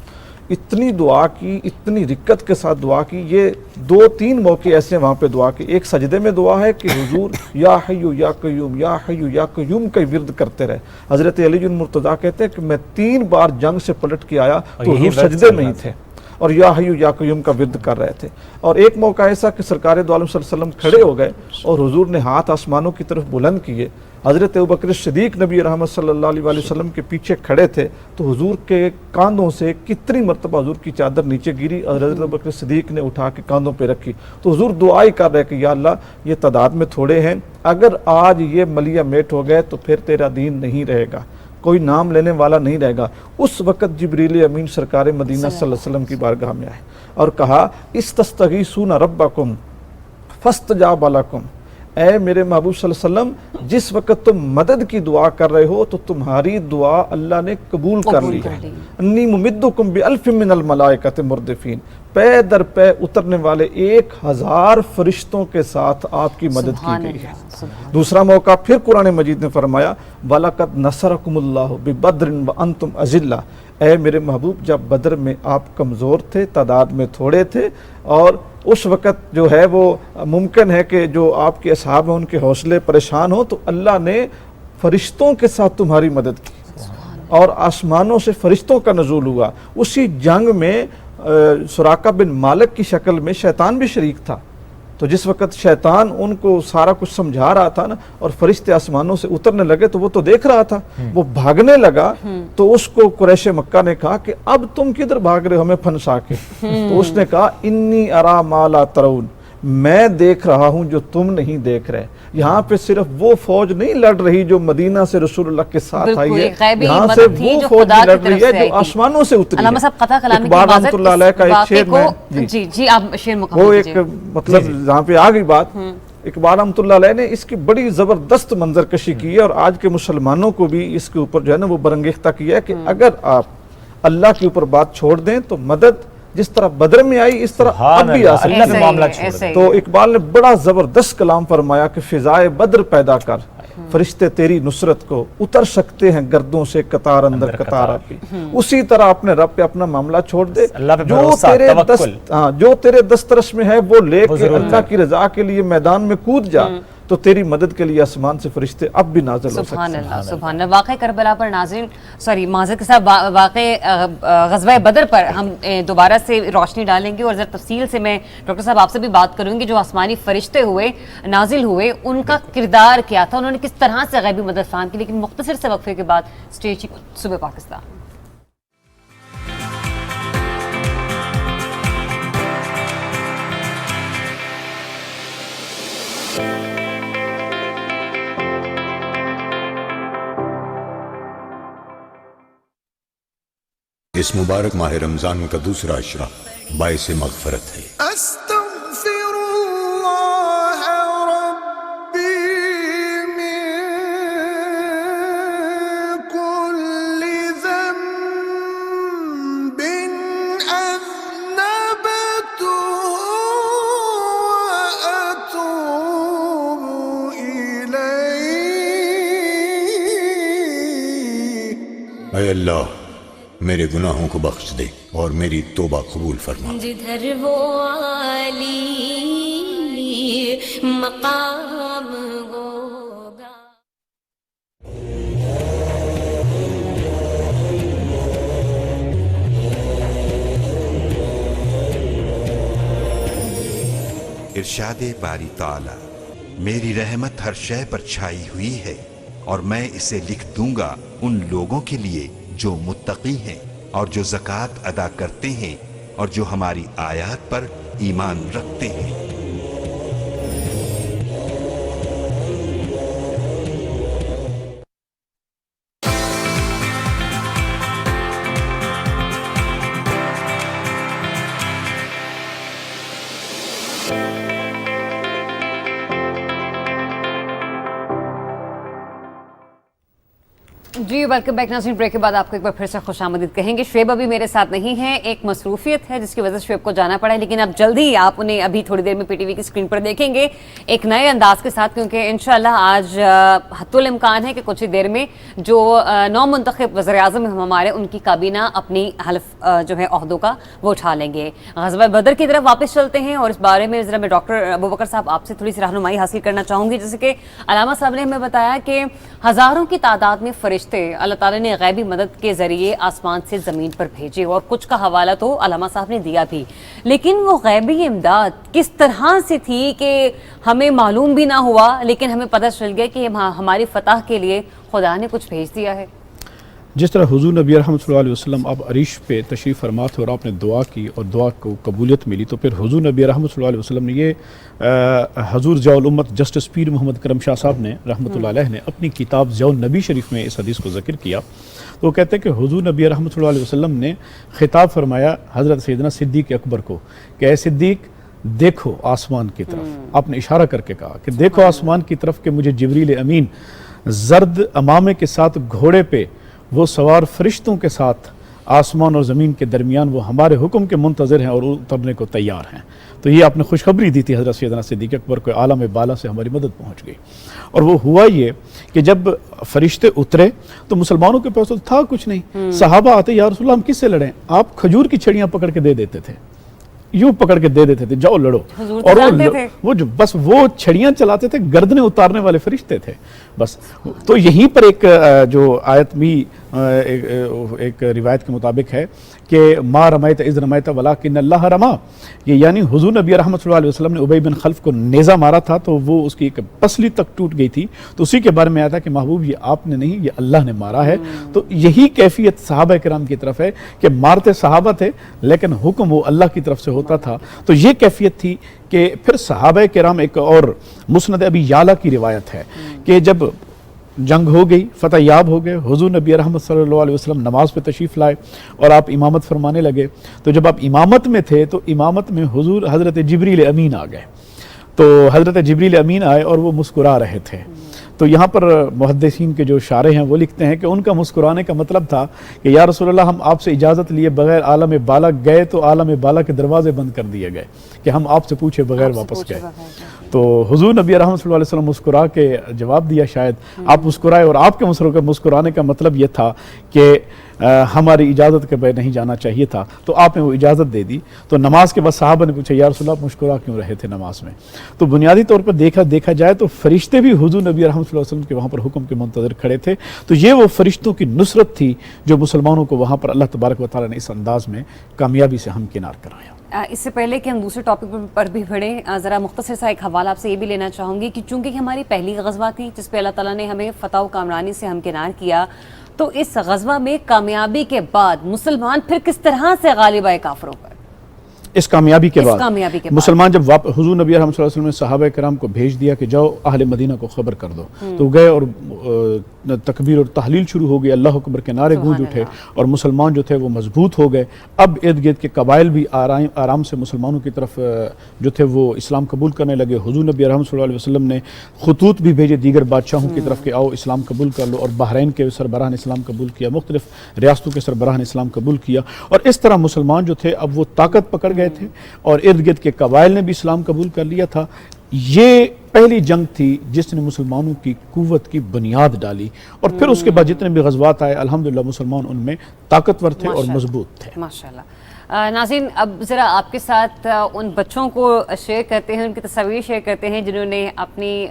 اتنی دعا کی، اتنی رکت کے ساتھ دعا کی. یہ 2-3 موقع ایسے وہاں پہ دعا کی. ایک سجدے میں دعا ہے کہ حضور یا حیو یا قیوم، یا حیو یا قیوم کا ورد کرتے رہے. حضرت علی المرتضیٰ کہتے ہیں کہ میں 3 بار جنگ سے پلٹ کے آیا تو حضور سجدے میں ہی تھے اور یا حیو یا قیوم کا ورد کر رہے تھے. اور ایک موقع ایسا کہ سرکار دو عالم صلی اللہ علیہ وسلم کھڑے ہو گئے اور حضور نے ہاتھ آسمانوں کی طرف بلند کیے حضرت ابو بکر صدیق نبی رحمت صلی اللہ علیہ وسلم کے پیچھے کھڑے تھے تو حضور کے کاندھوں سے کتنی مرتبہ حضور کی چادر نیچے گری اور حضرت ابو بکر صدیق نے اٹھا کے کاندھوں پہ رکھی. تو حضور دعائی کر رہے کہ یا اللہ یہ تعداد میں تھوڑے ہیں، اگر آج یہ ملیہ میٹ ہو گئے تو پھر تیرا دین نہیں رہے گا، کوئی نام لینے والا نہیں رہے گا. اس وقت جبریل امین سرکار مدینہ صلی اللہ علیہ وسلم کی بارگاہ میں آئے اور کہا استستغیثون ربکم فاستجاب لکم، اے میرے محبوب صلی اللہ علیہ وسلم جس وقت تم مدد کی دعا کر رہے ہو تو تمہاری دعا اللہ نے قبول کر لی ہے. انی ممدکم بالف من الملائکۃ مردفین، پے در پے اترنے والے 1000 فرشتوں کے ساتھ آپ کی مدد کی گئی ہے. دوسرا موقع پھر قرآن مجید نے فرمایا وَلَقَدْ نَصَرَكُمُ اللَّهُ بِبَدْرٍ وَأَنْتُمْ أَذِلَّةٌ، اے میرے محبوب جب بدر میں آپ کمزور تھے، تعداد میں تھوڑے تھے، اور اس وقت جو ہے وہ ممکن ہے کہ جو آپ کے اصحاب ہیں ان کے حوصلے پریشان ہوں، تو اللہ نے فرشتوں کے ساتھ تمہاری مدد کی اور آسمانوں سے فرشتوں کا نزول ہوا. اسی جنگ میں سراقہ بن مالک کی شکل میں شیطان بھی شریک تھا. تو جس وقت شیطان ان کو سارا کچھ سمجھا رہا تھا نا اور فرشتے آسمانوں سے اترنے لگے تو وہ تو دیکھ رہا تھا، وہ بھاگنے لگا تو اس کو قریش مکہ نے کہا کہ اب تم کدھر بھاگ رہے ہو ہمیں پھنسا کے؟ تو اس نے کہا انی ارا ما لا ترون، میں دیکھ رہا ہوں جو تم نہیں دیکھ رہے. یہاں پہ صرف وہ فوج نہیں لڑ رہی جو مدینہ سے رسول اللہ کے ساتھ آئی ہے، یہاں سے وہ فوج لڑ رہی ہے جو آسمانوں سے اتری ہے. علامہ صاحب قطع کلامی کی اقبال رحمۃ اللہ علیہ کا ایک شعر میں جی آپ شعر مکمل وہ کیجئے. ایک مطلب جہاں پہ آ گئی بات، اقبال رحمۃ اللہ علیہ نے اس کی بڑی زبردست منظر کشی کی ہے اور آج کے مسلمانوں کو بھی اس کے اوپر جو ہے نا وہ برانگیختہ کیا ہے کہ اگر آپ اللہ کے اوپر بات چھوڑ دیں تو مدد جس طرح بدر میں آئی اس طرح اب بھی آ سکتی ہے. معاملہ چھوڑ دیں. تو اقبال نے بڑا زبردست کلام فرمایا کہ فضائے بدر پیدا کر، فرشتے تیری نصرت کو اتر سکتے ہیں گردوں سے قطار اندر قطار آتی. اسی طرح اپنے رب پہ اپنا معاملہ چھوڑ دے، جو تیرے دسترس میں ہے وہ لے کے اللہ کی رضا کے لیے میدان میں کود جا، تو تیری مدد کے لیے آسمان سے فرشتے اب بھی نازل ہو سکتے ہیں. سبحان اللہ سبحان اللہ. واقع کربلا پر ناظرین معذرت کے ساتھ واقع غزوہ بدر پر ہم دوبارہ سے روشنی ڈالیں گے اور ذرا تفصیل سے میں ڈاکٹر صاحب آپ سے بھی بات کروں گی. جو آسمانی فرشتے ہوئے نازل ہوئے ان کا کردار کیا تھا، انہوں نے کس طرح سے غیبی مدد فراہم کی. لیکن مختصر سے وقفے کے بعد اسٹیج صبح پاکستان. اس مبارک ماہ رمضان کا دوسرا عشرہ باعث مغفرت ہے. استغفر اللہ ربی من کل ذنب اذنبته واتوب الیہ. اے اللہ میرے گناہوں کو بخش دے اور میری توبہ قبول فرما. جدھر وہ عالی مقام ہوگا. ارشاد باری تعالی، میری رحمت ہر شے پر چھائی ہوئی ہے اور میں اسے لکھ دوں گا ان لوگوں کے لیے جو متقی ہیں اور جو زکوٰۃ ادا کرتے ہیں اور جو ہماری آیات پر ایمان رکھتے ہیں. جی ویلکم بیک ناظرین. بریک کے بعد آپ کو ایک بار پھر سے خوش آمدید کہیں گے. شعیب ابھی میرے ساتھ نہیں ہیں، ایک مصروفیت ہے جس کی وجہ سے شعیب کو جانا پڑا ہے، لیکن اب جلدی آپ انہیں ابھی تھوڑی دیر میں پی ٹی وی کی اسکرین پر دیکھیں گے ایک نئے انداز کے ساتھ، کیونکہ انشاءاللہ آج حتی الامکان ہے کہ کچھ ہی دیر میں جو نو منتخب وزیر اعظم ہمارے ان کی کابینہ اپنی حلف جو ہے عہدوں کا وہ اٹھا لیں گے. غزوہ بدر کی طرف واپس چلتے ہیں اور اس بارے میں ذرا میں ڈاکٹر ابوبکر صاحب آپ سے تھوڑی سی رہنمائی حاصل کرنا چاہوں گی. جیسے کہ علامہ صاحب نے ہمیں بتایا کہ ہزاروں کی تعداد میں فرشتے فرشتے اللہ تعالیٰ نے غیبی مدد کے ذریعے آسمان سے زمین پر بھیجے، اور کچھ کا حوالہ تو علامہ صاحب نے دیا بھی، لیکن وہ غیبی امداد کس طرح سے تھی کہ ہمیں معلوم بھی نہ ہوا، لیکن ہمیں پتہ چل گیا کہ ہماری فتح کے لیے خدا نے کچھ بھیج دیا ہے؟ جس طرح حضور نبی رحمۃ اللہ علیہ وسلم اب عرش پہ تشریف فرما تھے اور آپ نے دعا کی اور دعا کو قبولیت ملی، تو پھر حضور نبی رحمۃ اللہ علیہ وسلم نے یہ حضور ضیاء الامت جسٹس پیر محمد کرم شاہ صاحب نے رحمۃ اللہ علیہ نے اپنی کتاب ضیاء النبی شریف میں اس حدیث کو ذکر کیا. تو وہ کہتے ہیں کہ حضور نبی رحمۃ اللہ علیہ وسلم نے خطاب فرمایا حضرت سیدنا صدیق اکبر کو کہ اے صدیق دیکھو آسمان کی طرف. آپ نے اشارہ کر کے کہا کہ دیکھو آسمان کی طرف کہ مجھے جبریل امین زرد امامے کے ساتھ گھوڑے پہ وہ سوار فرشتوں کے ساتھ آسمان اور زمین کے درمیان وہ ہمارے حکم کے منتظر ہیں اور اترنے کو تیار ہیں. تو یہ آپ نے خوشخبری دی تھی حضرت سیدنا صدیق اکبر کو، عالم بالا سے ہماری مدد پہنچ گئی. اور وہ ہوا یہ کہ جب فرشتے اترے تو مسلمانوں کے پاس تو تھا کچھ نہیں. صحابہ آتے یا رسول اللہ ہم کس سے لڑیں؟ آپ کھجور کی چھڑیاں پکڑ کے دے دیتے تھے، یوں پکڑ کے دے دیتے تھے جاؤ لڑو. اور وہ جو بس وہ چھڑیاں چلاتے تھے، گردنیں اتارنے والے فرشتے تھے بس. تو یہیں پر ایک جو آیت بھی ایک روایت کے مطابق ہے کہ ما رمیت اذ رمیت ولکن اللہ رما، یہ یعنی حضور نبی رحمۃ اللہ علیہ وسلم نے ابی بن خلف کو نیزہ مارا تھا تو وہ اس کی ایک پسلی تک ٹوٹ گئی تھی، تو اسی کے بارے میں آیا تھا کہ محبوب یہ آپ نے نہیں، یہ اللہ نے مارا ہے. تو یہی کیفیت صحابہ کرام کی طرف ہے کہ مارتے صحابہ تھے لیکن حکم وہ اللہ کی طرف سے ہوتا تھا. تو یہ کیفیت تھی کہ پھر صحابہ کرام، ایک اور مسند ابی یعلا کی روایت ہے کہ جب جنگ ہو گئی، فتح یاب ہو گئے، حضور نبی رحمت صلی اللہ علیہ وسلم نماز پہ تشریف لائے اور آپ امامت فرمانے لگے. تو جب آپ امامت میں تھے تو امامت میں حضور حضرت جبریل امین آ گئے. تو حضرت جبریل امین آئے اور وہ مسکرا رہے تھے. تو یہاں پر محدثین کے جو شارح ہیں وہ لکھتے ہیں کہ ان کا مسکرانے کا مطلب تھا کہ یا رسول اللہ ہم آپ سے اجازت لیے بغیر عالم بالا گئے تو عالم بالا کے دروازے بند کر دیے گئے کہ ہم آپ سے پوچھے بغیر واپس گئے. تو حضور نبی رحمۃ اللہ علیہ وسلم مسکرا کے جواب دیا، شاید آپ مسکرائے اور آپ کے مسکرانے کا مطلب یہ تھا کہ ہماری اجازت کے بغیر نہیں جانا چاہیے تھا، تو آپ نے وہ اجازت دے دی. تو نماز کے بعد صحابہ نے پوچھا یا رسول اللہ آپ مسکرا کیوں رہے تھے نماز میں؟ تو بنیادی طور پر دیکھا جائے تو فرشتے بھی حضور نبی رحمۃ اللہ علیہ وسلم کے وہاں پر حکم کے منتظر کھڑے تھے. تو یہ وہ فرشتوں کی نصرت تھی جو مسلمانوں کو وہاں پر اللہ تبارک و تعالیٰ نے اس انداز میں کامیابی سے ہمکنار کرایا. اس سے پہلے کہ ہم دوسرے ٹاپک پر بھی بڑھیں، ذرا مختصر سا ایک حوالہ آپ سے یہ بھی لینا چاہوں گی کہ چونکہ ہماری پہلی غزوہ تھی جس پہ اللہ تعالیٰ نے ہمیں فتح و کامرانی سے ہمکنار کیا، تو اس غزوہ میں کامیابی کے بعد مسلمان پھر کس طرح سے غالب آئے کافروں پر؟ اس کامیابی کے بعد مسلمان جب حضور نبی رحمۃ اللہ علیہ وسلم نے صحابہ کرام کو بھیج دیا کہ جاؤ اہل مدینہ کو خبر کر دو، تو گئے اور تکبیر اور تحلیل شروع ہو گئی، اللہ اکبر کے نعرے گونج اٹھے اور مسلمان جو تھے وہ مضبوط ہو گئے. اب ارد گرد کے قبائل بھی آرام سے مسلمانوں کی طرف جو تھے وہ اسلام قبول کرنے لگے. حضور نبی رحمۃ اللہ علیہ وسلم نے خطوط بھی بھیجے دیگر بادشاہوں کی طرف کہ آؤ اسلام قبول کر لو، اور بحرین کے سربراہ نے اسلام قبول کیا، مختلف ریاستوں کے سربراہ نے اسلام قبول کیا. اور اس طرح مسلمان جو تھے اب وہ طاقت پکڑ گئے تھے اور ارد گرد کے قبائل نے بھی اسلام قبول کر لیا تھا. یہ پہلی جنگ تھی جس نے مسلمانوں کی قوت کی بنیاد ڈالی، اور پھر اس کے بعد جتنے بھی غزوات آئے الحمدللہ مسلمان ان میں طاقتور تھے اور مضبوط تھے. ماشاءاللہ. ناظرین اب ذرا آپ کے ساتھ ان بچوں کو شیئر کرتے ہیں، ان کی تصاویر شیئر کرتے ہیں جنہوں نے اپنی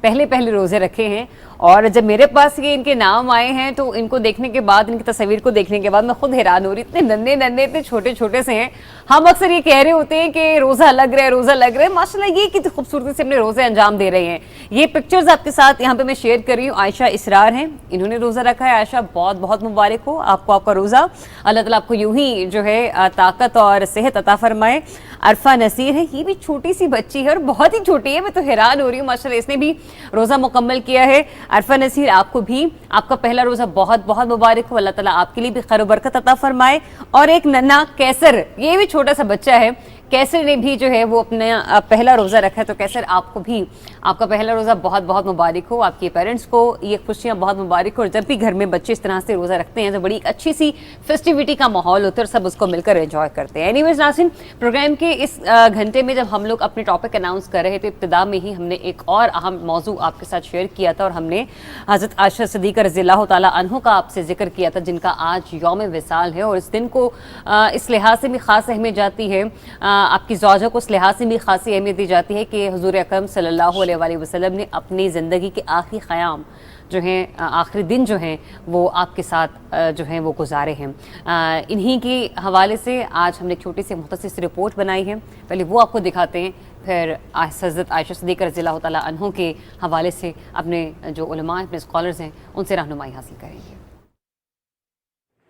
پہلے روزے رکھے ہیں. اور جب میرے پاس یہ ان کے نام آئے ہیں تو ان کو دیکھنے کے بعد، ان کی تصویر کو دیکھنے کے بعد میں خود حیران ہو رہی، اتنے ننھے اتنے چھوٹے سے ہیں. ہم اکثر یہ کہہ رہے ہوتے ہیں کہ روزہ لگ رہا ہے، ماشاءاللہ یہ کتنی خوبصورتی سے اپنے روزے انجام دے رہے ہیں. یہ پکچرز آپ کے ساتھ یہاں پہ میں شیئر کر رہی ہوں. عائشہ اسرار ہیں، انہوں نے روزہ رکھا ہے. عائشہ بہت مبارک ہو آپ کو، آپ کا روزہ. اللہ تعالیٰ آپ کو یوں ہی جو ہے طاقت اور صحت عطا فرمائے. عرفہ نصیر ہے، یہ بھی چھوٹی سی بچی ہے اور بہت ہی چھوٹی ہے، میں تو حیران ہو رہی ہوں ماشاءاللہ، اس نے بھی روزہ مکمل کیا ہے. عرفہ نصیر آپ کو بھی آپ کا پہلا روزہ بہت مبارک ہو. اللہ تعالیٰ آپ کے لیے بھی خیر و برکت عطا فرمائے. اور ایک ننھا کیسر، یہ بھی چھوٹا سا بچہ ہے، کیسر نے بھی جو ہے وہ اپنا پہلا روزہ رکھا ہے. تو کیسر آپ کو بھی آپ کا پہلا روزہ بہت مبارک ہو. آپ کے پیرنٹس کو یہ خوشیاں بہت مبارک ہو. اور جب بھی گھر میں بچے اس طرح سے روزہ رکھتے ہیں تو بڑی اچھی سی فیسٹیوٹی کا ماحول ہوتا ہے اور سب اس کو مل کر انجوائے کرتے ہیں. اینی ویز ناظرین، پروگرام کے اس گھنٹے میں جب ہم لوگ اپنے ٹاپک اناؤنس کر رہے تھے، ابتدا میں ہی ہم نے ایک اور اہم موضوع آپ کے ساتھ شیئر کیا تھا اور ہم نے حضرت عائشہ صدیقہ رضی اللہ تعالیٰ عنہ کا آپ سے ذکر کیا تھا، جن کا آج یوم وصال ہے. اور اس دن کو اس لحاظ سے بھی خاص اہمیت جاتی ہے آپ کی زوجہ کو اس لحاظ سے بھی خاصی اہمیت دی جاتی ہے کہ حضور اکرم صلی اللہ علیہ وآلہ وسلم نے اپنی زندگی کے آخری قیام جو ہیں، آخری دن جو ہیں وہ آپ کے ساتھ جو ہیں وہ گزارے ہیں. انہی کے حوالے سے آج ہم نے ایک چھوٹی سی مختصر سی رپورٹ بنائی ہے، پہلے وہ آپ کو دکھاتے ہیں، پھر حضرت عائشہ صدیقہ رضی اللہ تعالیٰ عنہ کے حوالے سے اپنے جو علماء اپنے اسکالرز ہیں ان سے رہنمائی حاصل کریں گے.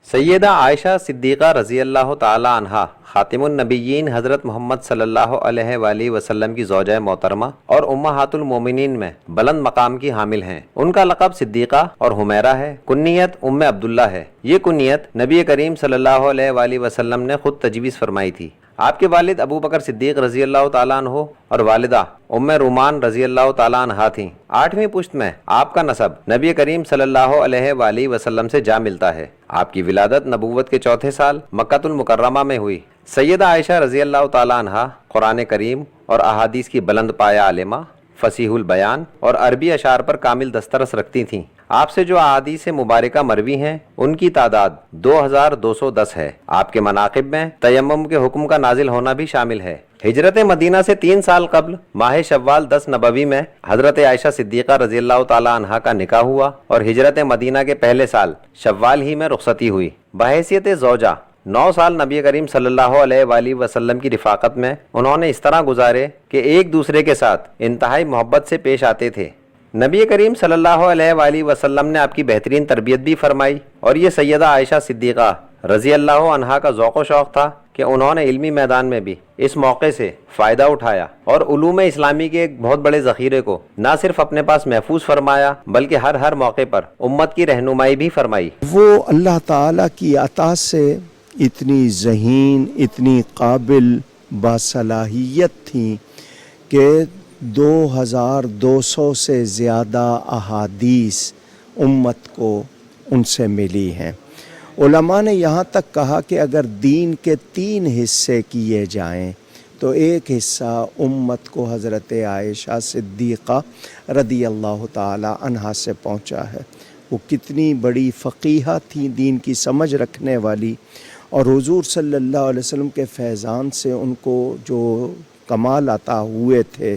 سیدہ عائشہ صدیقہ رضی اللہ تعالی عنہا خاتم النبیین حضرت محمد صلی اللہ علیہ وآلہ وسلم کی زوجہ محترمہ اور امہات المومنین میں بلند مقام کی حامل ہیں. ان کا لقب صدیقہ اور حمیرہ ہے. کنیت ام عبداللہ ہے. یہ کنیت نبی کریم صلی اللہ علیہ وآلہ وسلم نے خود تجویز فرمائی تھی. آپ کے والد ابو بکر صدیق رضی اللہ تعالیٰ عنہ اور والدہ ام رومان رضی اللہ تعالیٰ عنہا تھیں. 8ویں پشت میں آپ کا نسب نبی کریم صلی اللہ علیہ وآلہ وسلم سے جا ملتا ہے. آپ کی ولادت نبوت کے 4تھے سال مکہ المکرمہ میں ہوئی. سیدہ عائشہ رضی اللہ تعالیٰ عنہا قرآن کریم اور احادیث کی بلند پایہ عالمہ، فصیح البیان اور عربی اشعار پر کامل دسترس رکھتی تھیں. آپ سے جو احادیث مبارکہ مروی ہیں ان کی تعداد 2210 ہے. آپ کے مناقب میں تیمم کے حکم کا نازل ہونا بھی شامل ہے. ہجرت مدینہ سے 3 سال قبل ماہ شوال 10 نبوی میں حضرت عائشہ صدیقہ رضی اللہ تعالیٰ عنہا کا نکاح ہوا اور ہجرت مدینہ کے پہلے سال شوال ہی میں رخصتی ہوئی. بحیثیت زوجہ 9 سال نبی کریم صلی اللہ علیہ وآلہ وسلم کی رفاقت میں انہوں نے اس طرح گزارے کہ ایک دوسرے کے ساتھ انتہائی محبت سے پیش آتے تھے. نبی کریم صلی اللہ علیہ وآلہ وسلم نے آپ کی بہترین تربیت بھی فرمائی اور یہ سیدہ عائشہ صدیقہ رضی اللہ عنہا کا ذوق و شوق تھا کہ انہوں نے علمی میدان میں بھی اس موقع سے فائدہ اٹھایا اور علوم اسلامی کے ایک بہت بڑے ذخیرے کو نہ صرف اپنے پاس محفوظ فرمایا بلکہ ہر موقع پر امت کی رہنمائی بھی فرمائی. وہ اللہ تعالیٰ کی عطا سے اتنی ذہین، اتنی قابل باصلاحیت تھیں کہ 2200 سے زیادہ احادیث امت کو ان سے ملی ہیں. علماء نے یہاں تک کہا کہ اگر دین کے 3 حصے کیے جائیں تو ایک حصہ امت کو حضرت عائشہ صدیقہ رضی اللہ تعالی عنہا سے پہنچا ہے. وہ کتنی بڑی فقیہہ تھیں، دین کی سمجھ رکھنے والی، اور حضور صلی اللہ علیہ وسلم کے فیضان سے ان کو جو کمال عطا ہوئے تھے.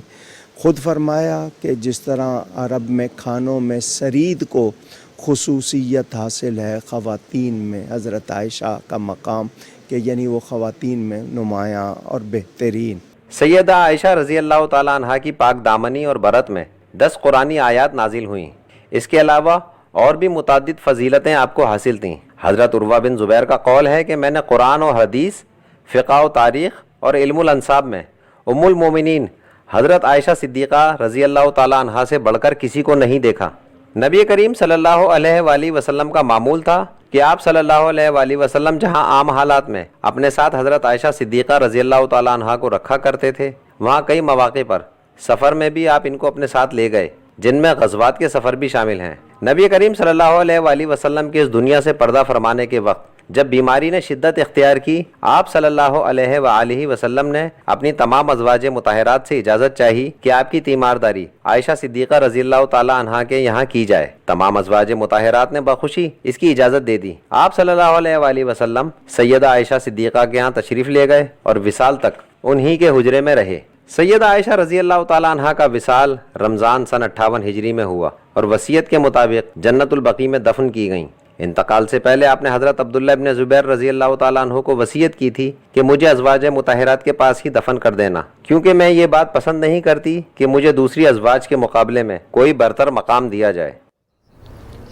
خود فرمایا کہ جس طرح عرب میں کھانوں میں سرید کو خصوصیت حاصل ہے، خواتین میں حضرت عائشہ کا مقام کہ یعنی وہ خواتین میں نمایاں اور بہترین. سیدہ عائشہ رضی اللہ تعالیٰ عنہا کی پاک دامنی اور برت میں 10 قرآنی آیات نازل ہوئیں. اس کے علاوہ اور بھی متعدد فضیلتیں آپ کو حاصل تھیں. حضرت عروہ بن زبیر کا قول ہے کہ میں نے قرآن و حدیث، فقہ و تاریخ اور علم الانساب میں ام المومنین حضرت عائشہ صدیقہ رضی اللہ تعالیٰ عنہا سے بڑھ کر کسی کو نہیں دیکھا. نبی کریم صلی اللہ علیہ وآلہ وسلم کا معمول تھا کہ آپ صلی اللہ علیہ وآلہ وسلم جہاں عام حالات میں اپنے ساتھ حضرت عائشہ صدیقہ رضی اللہ تعالیٰ عنہا کو رکھا کرتے تھے، وہاں کئی مواقع پر سفر میں بھی آپ ان کو اپنے ساتھ لے گئے، جن میں غزوات کے سفر بھی شامل ہیں. نبی کریم صلی اللہ علیہ وآلہ وسلم کے اس دنیا سے پردہ فرمانے کے وقت جب بیماری نے شدت اختیار کی، آپ صلی اللہ علیہ وآلہ وسلم نے اپنی تمام ازواج مطہرات سے اجازت چاہی کہ آپ کی تیمارداری عائشہ صدیقہ رضی اللہ تعالیٰ عنہا کے یہاں کی جائے. تمام ازواج مطہرات نے بخوشی اس کی اجازت دے دی. آپ صلی اللہ علیہ وآلہ وسلم سیدہ عائشہ صدیقہ کے یہاں تشریف لے گئے اور وصال تک انہی کے حجرے میں رہے. سیدہ عائشہ رضی اللہ تعالیٰ عنہا کا وصال رمضان سن 58 ہجری میں ہوا اور وصیت کے مطابق جنت البقیع میں دفن کی گئیں. انتقال سے پہلے آپ نے حضرت عبداللہ ابن زبیر رضی اللہ تعالیٰ عنہ کو وصیت کی تھی کہ مجھے ازواج مطہرات کے پاس ہی دفن کر دینا، کیونکہ میں یہ بات پسند نہیں کرتی کہ مجھے دوسری ازواج کے مقابلے میں کوئی برتر مقام دیا جائے.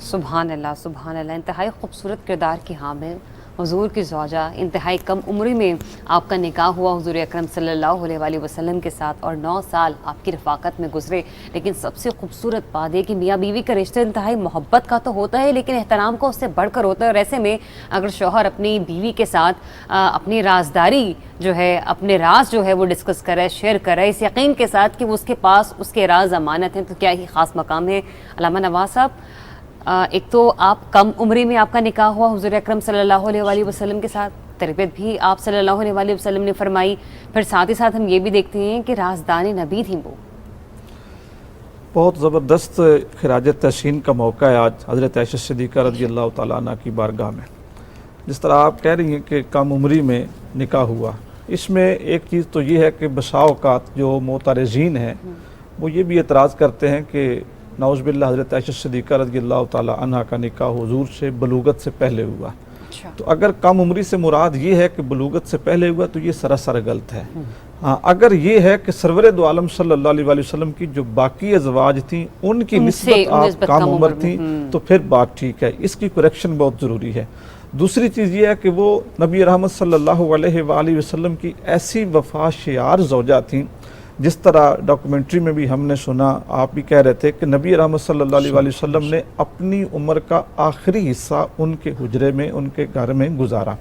سبحان اللہ، سبحان اللہ. انتہائی خوبصورت کردار کی حامل حضور کی زوجہ، انتہائی کم عمری میں آپ کا نکاح ہوا حضور اکرم صلی اللہ علیہ وآلہ وسلم کے ساتھ اور 9 سال آپ کی رفاقت میں گزرے. لیکن سب سے خوبصورت بات یہ کہ میاں بیوی کا رشتہ انتہائی محبت کا تو ہوتا ہے لیکن احترام کا اس سے بڑھ کر ہوتا ہے. اور ایسے میں اگر شوہر اپنی بیوی کے ساتھ اپنی رازداری جو ہے، اپنے راز جو ہے وہ ڈسکس کرے، شیئر کرے اس یقین کے ساتھ کہ وہ اس کے پاس اس کے راز امانت ہیں، تو کیا ہی خاص مقام ہے. علامہ نواز صاحب، ایک تو آپ کم عمری میں آپ کا نکاح ہوا حضور اکرم صلی اللہ علیہ وآلہ وسلم کے ساتھ، تربیت بھی آپ صلی اللہ علیہ وآلہ وسلم نے فرمائی، پھر ساتھ ہی ساتھ ہم یہ بھی دیکھتے ہیں کہ رازدان نبی تھیں. وہ بہت زبردست خراج تحسین کا موقع ہے آج حضرت عائشہ صدیقہ رضی اللہ تعالیٰ عنہ کی بارگاہ میں. جس طرح آپ کہہ رہی ہیں کہ کم عمری میں نکاح ہوا، اس میں ایک چیز تو یہ ہے کہ بسا اوقات جو معترضین ہیں وہ یہ بھی اعتراض کرتے ہیں کہ نعوذ باللہ حضرت عائشہ صدیقہ رضی اللہ تعالی عنہ کا نکاح حضور سے بلوغت سے پہلے ہوا. تو اگر کم عمری سے مراد یہ ہے کہ بلوغت سے پہلے ہوا تو یہ سراسر غلط ہے. ہاں اگر یہ ہے کہ سرور دو عالم صلی اللہ علیہ وسلم کی جو باقی ازواج تھیں ان کی نسبت آپ کم عمر تھیں تو پھر بات ٹھیک ہے. اس کی کریکشن بہت ضروری ہے. دوسری چیز یہ ہے کہ وہ نبی رحمت صلی اللہ علیہ وآلہ وسلم کی ایسی وفا شعار زوجہ تھیں جس طرح ڈاکومنٹری میں بھی ہم نے سنا, آپ بھی کہہ رہے تھے کہ نبی رحمت صلی اللہ علیہ وسلم نے اپنی عمر کا آخری حصہ ان کے حجرے میں ان کے گھر میں گزارا.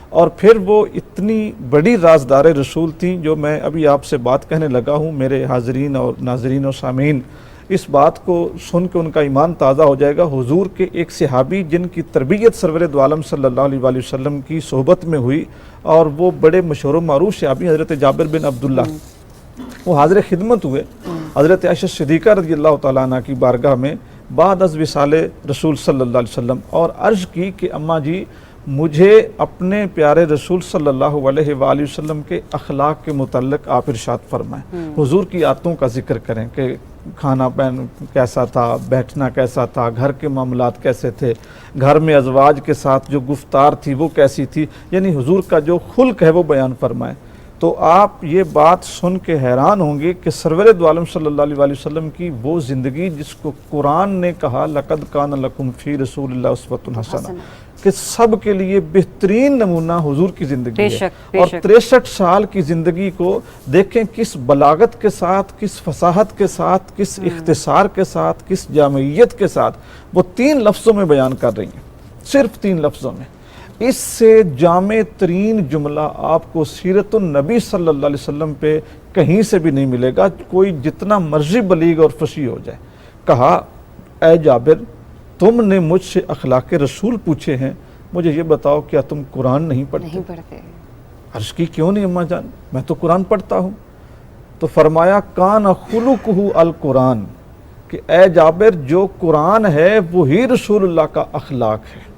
اور پھر وہ اتنی بڑی رازدار رسول تھیں, جو میں ابھی آپ سے بات کہنے لگا ہوں, میرے حاضرین اور ناظرین و سامعین اس بات کو سن کے ان کا ایمان تازہ ہو جائے گا. حضور کے ایک صحابی جن کی تربیت سرور دو عالم صلی اللہ علیہ وسلم کی صحبت میں ہوئی اور وہ بڑے مشہور و معروف صحابی حضرت جابر بن عبداللہ, وہ حاضر خدمت ہوئے حضرت عائشہ صدیقہ رضی اللہ تعالیٰ عنہ کی بارگاہ میں بعد از وصال رسول صلی اللہ علیہ وسلم, اور عرض کی کہ اماں جی مجھے اپنے پیارے رسول صلی اللہ علیہ وآلہ وسلم کے اخلاق کے متعلق آپ ارشاد فرمائیں, حضور کی عادتوں کا ذکر کریں کہ کھانا پین کیسا تھا, بیٹھنا کیسا تھا, گھر کے معاملات کیسے تھے, گھر میں ازواج کے ساتھ جو گفتار تھی وہ کیسی تھی, یعنی حضور کا جو خلق ہے وہ بیان فرمائیں. تو آپ یہ بات سن کے حیران ہوں گے کہ سرور دو عالم صلی اللہ علیہ وسلم کی وہ زندگی جس کو قرآن نے کہا لَقَدْ كَانَ لَكُمْ فِي رَسُولِ اللَّهِ أُسْوَةٌ حَسَنَةٌ, کہ سب کے لیے بہترین نمونہ حضور کی زندگی ہے. اور 63 سال کی زندگی کو دیکھیں کس بلاغت کے ساتھ, کس فصاحت کے ساتھ, کس اختصار کے ساتھ, کس جامعیت کے ساتھ وہ 3 لفظوں میں بیان کر رہی ہیں, صرف 3 لفظوں میں. اس سے جامع ترین جملہ آپ کو سیرت النبی صلی اللہ علیہ وسلم پہ کہیں سے بھی نہیں ملے گا, کوئی جتنا مرضی بلیغ اور فصیح ہو جائے. کہا اے جابر تم نے مجھ سے اخلاق رسول پوچھے ہیں, مجھے یہ بتاؤ کیا تم قرآن نہیں پڑھتے؟ عرض کی کیوں نہیں اماں جان, میں تو قرآن پڑھتا ہوں. تو فرمایا کان خلقہ القرآن, کہ اے جابر جو قرآن ہے وہی رسول اللہ کا اخلاق ہے.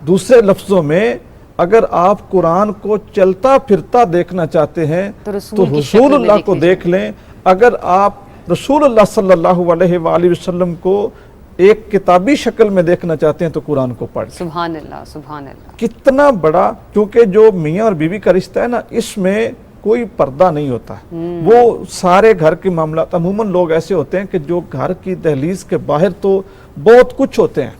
دوسرے لفظوں میں اگر آپ قرآن کو چلتا پھرتا دیکھنا چاہتے ہیں تو رسول اللہ کو دیکھ لیں. اگر آپ رسول اللہ صلی اللہ علیہ وآلہ وسلم کو ایک کتابی شکل میں دیکھنا چاہتے ہیں تو قرآن کو پڑھ. سبحان اللہ, سبحان اللہ. کتنا بڑا, کیونکہ جو میاں اور بیوی کا رشتہ ہے نا, اس میں کوئی پردہ نہیں ہوتا ہے. وہ سارے گھر کے معاملات, عموماً لوگ ایسے ہوتے ہیں کہ جو گھر کی دہلیز کے باہر تو بہت کچھ ہوتے ہیں,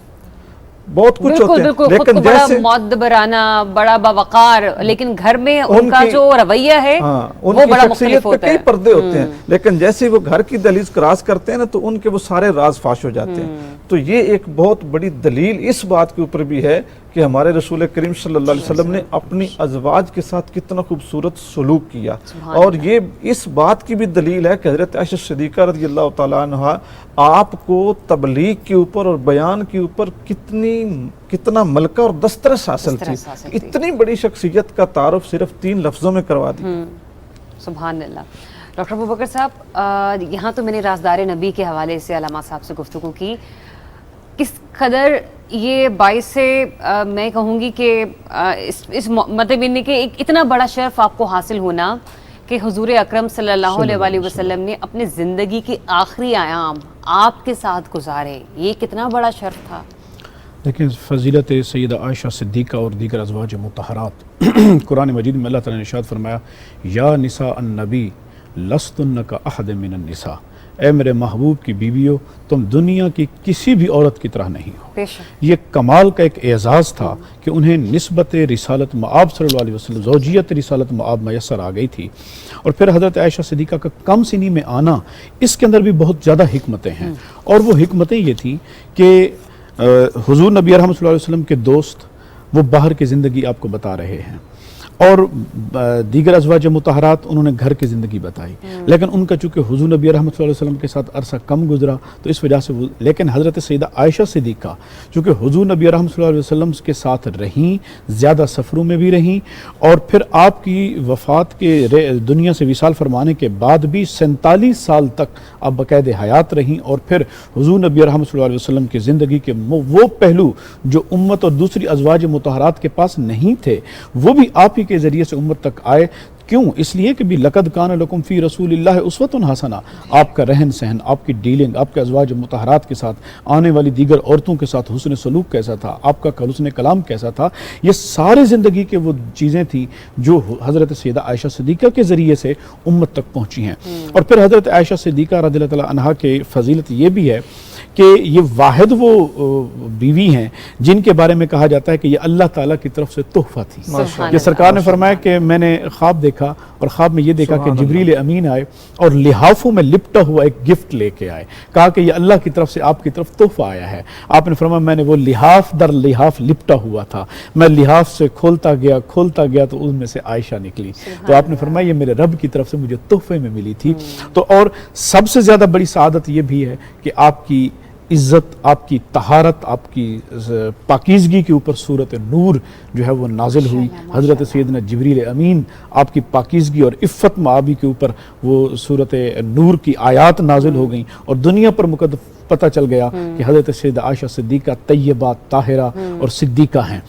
بہت کچھ ہوتے ہیں, لیکن جیسے معدبرانہ, بڑا باوقار, لیکن گھر میں ان کا جو رویہ ہے وہ بڑا مختلف ہوتا ہے. کئی پردے ہوتے ہیں, لیکن جیسے وہ گھر کی دہلیز کراس کرتے ہیں نا تو ان کے وہ سارے راز فاش ہو جاتے ہیں. تو یہ ایک بہت بڑی دلیل اس بات کے اوپر بھی ہے کہ ہمارے رسول کریم صلی اللہ علیہ وسلم نے اپنی ازواج کے ساتھ کتنا خوبصورت سلوک کیا. اور یہ اس بات کی بھی دلیل ہے کہ حضرت عائشہ صدیقہ رضی اللہ تعالیٰ عنہ آپ کو تبلیغ کے اوپر اور بیان کے اوپر کتنا ملکہ اور دسترس حاصل تھی. اتنی بڑی شخصیت کا تعارف صرف 3 لفظوں میں کروا دی. سبحان اللہ. ڈاکٹر ابوبکر صاحب, یہاں تو میں نے رازدار نبی کے حوالے سے علامہ صاحب سے گفتگو کی, کس قدر یہ باعث سے میں کہوں گی کہ اس مطلب ان کے اتنا بڑا شرف آپ کو حاصل ہونا کہ حضور اکرم صلی اللہ علیہ وسلم نے اپنے زندگی کے آخری ایام آپ کے ساتھ گزارے, یہ کتنا بڑا شرف تھا. لیکن فضیلت سیدہ عائشہ صدیقہ اور دیگر ازواج مطہرات, قرآن مجید میں اللہ تعالیٰ نے ارشاد فرمایا یا نساء النبی لستن کا احد من النساء, اے میرے محبوب کی بیویوں تم دنیا کی کسی بھی عورت کی طرح نہیں ہو. یہ کمال کا ایک اعزاز تھا کہ انہیں نسبت رسالت مآب صلی اللہ علیہ وسلم, زوجیت رسالت مآب میسر آ گئی تھی. اور پھر حضرت عائشہ صدیقہ کا کم سنی میں آنا, اس کے اندر بھی بہت زیادہ حکمتیں ہیں. اور وہ حکمتیں یہ تھیں کہ حضور نبی رحمۃ اللہ علیہ وسلم کے دوست وہ باہر کی زندگی آپ کو بتا رہے ہیں, اور دیگر ازواج مطہرات انہوں نے گھر کی زندگی بتائی. لیکن ان کا چونکہ حضور نبی رحمۃ اللہ علیہ وسلم کے ساتھ عرصہ کم گزرا تو اس وجہ سے لیکن حضرت سیدہ عائشہ صدیقہ چونکہ حضور نبی رحمۃ اللہ علیہ وسلم کے ساتھ رہیں, زیادہ سفروں میں بھی رہیں, اور پھر آپ کی وفات کے دنیا سے وصال فرمانے کے بعد بھی 47 سال تک آپ باقاعدہ حیات رہیں. اور پھر حضور نبی رحمۃ اللہ علیہ وسلم کی زندگی کے وہ پہلو جو امت اور دوسری ازواج مطہرات کے پاس نہیں تھے وہ بھی آپ ہی کے ذریعے سے امت تک آئے. کیوں؟ اس لیے کہ بھی لقد کان لکم فی رسول اللہ اسوۃ حسنہ، آپ کا رہن سہن، آپ کی ڈیلنگ، آپ کے ازواج مطہرات کے ساتھ، آنے والی دیگر عورتوں کے ساتھ حسن سلوک کیسا تھا، آپ کا حسن کلام کیسا تھا، یہ سارے زندگی کے وہ چیزیں تھیں جو حضرت سیدہ عائشہ صدیقہ کے ذریعے سے امت تک پہنچی ہیں. اور پھر حضرت عائشہ صدیقہ رضی اللہ تعالیٰ عنہا کے فضیلت یہ بھی ہے کہ یہ واحد وہ بیوی ہیں جن کے بارے میں کہا جاتا ہے کہ یہ اللہ تعالیٰ کی طرف سے تحفہ تھی. کہ سرکار نے فرمایا کہ میں نے خواب دیکھا اور خواب میں یہ دیکھا کہ جبریل امین آئے اور لحافوں میں لپٹا ہوا ایک گفٹ لے کے آئے. کہا کہ یہ اللہ کی طرف سے آپ کی طرف تحفہ آیا ہے. آپ نے فرمایا میں نے وہ لحاف در لحاف لپٹا ہوا تھا، میں لحاف سے کھولتا گیا تو ان میں سے عائشہ نکلی. تو آپ نے فرمایا یہ میرے رب کی طرف سے مجھے تحفے میں ملی تھی. تو اور سب سے زیادہ بڑی سعادت یہ بھی ہے کہ آپ کی عزت، آپ کی طہارت، آپ کی پاکیزگی کے اوپر سورۃ نور جو ہے وہ نازل ہوئی. حضرت سیدنا جبریل امین آپ کی پاکیزگی اور عفت معابی کے اوپر وہ سورۃ نور کی آیات نازل ہو گئیں اور دنیا پر پتہ چل گیا کہ حضرت سیدہ عائشہ صدیقہ طیبہ طاہرہ اور صدیقہ ہیں.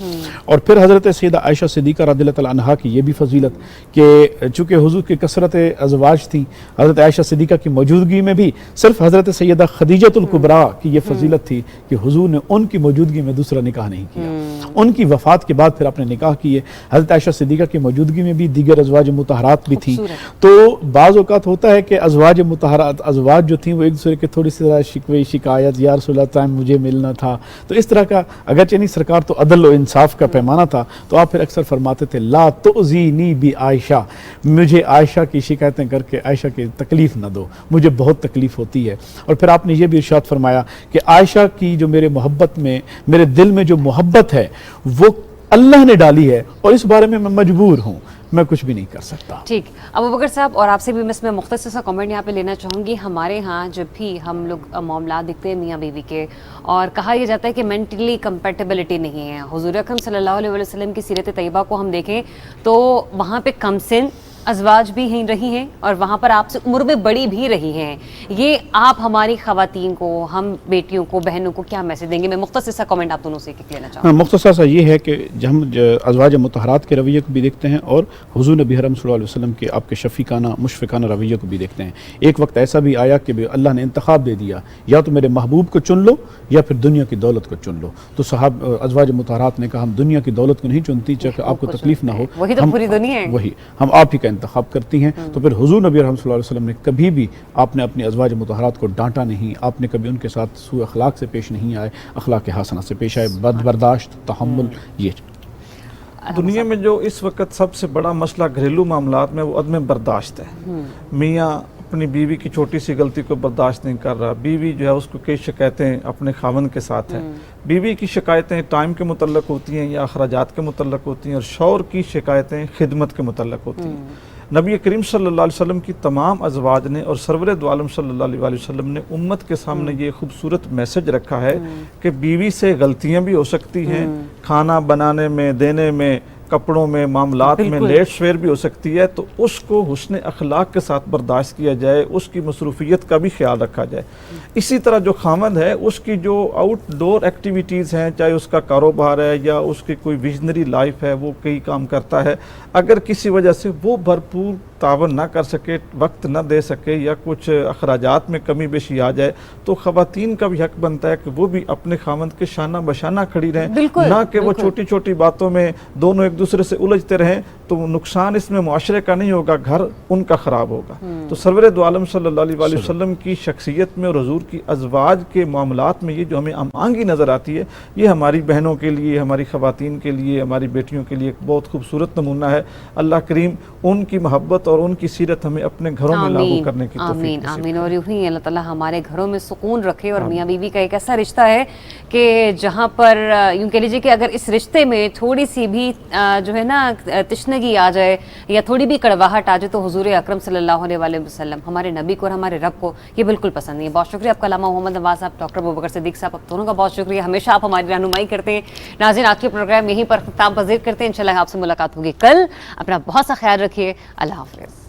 اور پھر حضرت سیدہ عائشہ صدیقہ رضی اللہ تعالیٰ عنہا کی یہ بھی فضیلت کہ چونکہ حضور کی کثرت ازواج تھیں، حضرت عائشہ صدیقہ کی موجودگی میں بھی صرف حضرت سیدہ خدیجۃ الکبریٰ کی یہ فضیلت تھی کہ حضور نے ان کی موجودگی میں دوسرا نکاح نہیں کیا. ان کی وفات کے بعد پھر آپ نے نکاح کیے. حضرت عائشہ صدیقہ کی موجودگی میں بھی دیگر ازواج مطہرات بھی تھیں. تو بعض اوقات ہوتا ہے کہ ازواج مطہرات، ازواج جو تھیں وہ ایک دوسرے کے تھوڑی سی شکوے شکایت، یا رسول اللہ ٹائم مجھے ملنا تھا، تو اس طرح کا اگرچہ نہیں، سرکار تو عدل و انصاف کا پیمانہ تھا. تو آپ پھر اکثر فرماتے تھے لا تؤذینی بی عائشہ، مجھے عائشہ کی شکایتیں کر کے عائشہ کی تکلیف نہ دو، مجھے بہت تکلیف ہوتی ہے. اور پھر آپ نے یہ بھی ارشاد فرمایا کہ عائشہ کی جو میرے محبت میں، میرے دل میں جو محبت ہے وہ اللہ نے ڈالی ہے اور اس بارے میں مجبور ہوں، میں کچھ بھی نہیں کر سکتا. ٹھیک ابوبکر صاحب، اور آپ سے بھی میں مختصر سا کامنٹ یہاں پہ لینا چاہوں گی. ہمارے ہاں جب بھی ہم لوگ معاملات دیکھتے ہیں میاں بیوی کے، اور کہا یہ جاتا ہے کہ مینٹلی کمپیٹیبلٹی نہیں ہے. حضور اکرم صلی اللہ علیہ وسلم کی سیرت طیبہ کو ہم دیکھیں تو وہاں پہ کم سن ازواج بھی رہی ہیں اور وہاں پر آپ سے عمر میں بڑی بھی رہی ہیں. یہ آپ ہماری خواتین کو، ہم بیٹیوں کو، بہنوں کو کیا میسج دیں گے؟ میں مختصر سا کامنٹ آپ دونوں سے لینا چاہوں گا. مختصر سا یہ ہے کہ جب ہم ازواج مطہرات کے رویے کو بھی دیکھتے ہیں اور حضور نبی حرم صلی اللہ علیہ وسلم کے آپ کے شفیقانہ مشفقانہ رویے کو بھی دیکھتے ہیں. ایک وقت ایسا بھی آیا کہ اللہ نے انتخاب دے دیا، یا تو میرے محبوب کو چن لو یا پھر دنیا کی دولت کو چن لو. تو صاحب ازواج مطہرات نے کہا ہم دنیا کی دولت کو نہیں چنتی چاہے آپ کو تکلیف نہ ہو، وہی تو پوری دنیا ہے، وہی ہم آپ ہی کا انتخاب کرتی ہیں. تو پھر حضور نبی رحمۃ اللہ علیہ وسلم نے کبھی بھی آپ نے اپنی ازواج مطہرات کو ڈانٹا نہیں، آپ نے کبھی ان کے ساتھ سوء اخلاق سے پیش نہیں آئے، اخلاق حسنہ سے پیش آئے، برداشت، تحمل. یہ دنیا میں جو اس وقت سب سے بڑا مسئلہ گھریلو معاملات میں وہ عدم برداشت ہے. میاں اپنی بیوی کی چھوٹی سی غلطی کو برداشت نہیں کر رہا، بیوی جو ہے اس کو کئی شکایتیں اپنے خاوند کے ساتھ ہیں. بیوی کی شکایتیں ٹائم کے متعلق ہوتی ہیں یا اخراجات کے متعلق ہوتی ہیں، اور شوہر کی شکایتیں خدمت کے متعلق ہوتی ہیں. نبی کریم صلی اللہ علیہ وسلم کی تمام ازواج نے اور سرور دو عالم صلی اللہ علیہ وسلم نے امت کے سامنے یہ خوبصورت میسج رکھا ہے کہ بیوی سے غلطیاں بھی ہو سکتی ہیں، کھانا بنانے میں، دینے میں، کپڑوں میں، معاملات میں لیٹ سویر بھی ہو سکتی ہے. تو اس کو حسن اخلاق کے ساتھ برداشت کیا جائے، اس کی مصروفیت کا بھی خیال رکھا جائے. اسی طرح جو خامد ہے اس کی جو آؤٹ ڈور ایکٹیویٹیز ہیں، چاہے اس کا کاروبار ہے یا اس کی کوئی ویژنری لائف ہے، وہ کئی کام کرتا ہے، اگر کسی وجہ سے وہ بھرپور تعاون نہ کر سکے، وقت نہ دے سکے یا کچھ اخراجات میں کمی بیشی آ جائے، تو خواتین کا بھی حق بنتا ہے کہ وہ بھی اپنے خامد کے شانہ بشانہ کھڑی رہیں، نہ کہ وہ چھوٹی چھوٹی باتوں میں دونوں ایک دوسرے سے الجھتے رہیں. تو نقصان اس میں معاشرے کا نہیں ہوگا، گھر ان کا خراب ہوگا. تو سرور دو عالم صلی اللہ علیہ وسلم کی شخصیت میں اور حضور کی ازواج کے معاملات میں یہ جو ہمیں آنگی نظر آتی ہے، یہ ہماری بہنوں کے لیے، ہماری خواتین کے لیے، ہماری بیٹیوں کے لیے ایک بہت خوبصورت نمونہ ہے. اللہ کریم ان کی محبت اور ان کی سیرت ہمیں اپنے گھروں میں لاگو کرنے کی توفیق آمین آمین. اور یوں ہی اللہ تعالیٰ ہمارے گھروں میں سکون رکھے. اور میاں بیوی کا ایک ایسا رشتہ ہے کہ جہاں پر یوں کہہ لیجیے کہ اگر اس رشتے میں تھوڑی سی بھی جو ہے نا تشنگی آ جائے یا تھوڑی بھی کڑواہٹ آ جائے تو حضور اکرم صلی اللہ علیہ وسلم، ہمارے نبی کو اور ہمارے رب کو یہ بالکل پسند نہیں ہے. بہت شکریہ آپ کا علامہ محمد نواز صاحب، ڈاکٹر ابوبکر صدیق صاحب، آپ دونوں کا بہت شکریہ. ہمیشہ آپ ہماری رہنمائی کرتے ہیں. ناظرین، آج کے پروگرام یہیں پر اختتام پذیر کرتے ہیں. انشاءاللہ آپ سے ملاقات ہوگی کل. اپنا بہت سا خیال رکھیے. اللہ حافظ.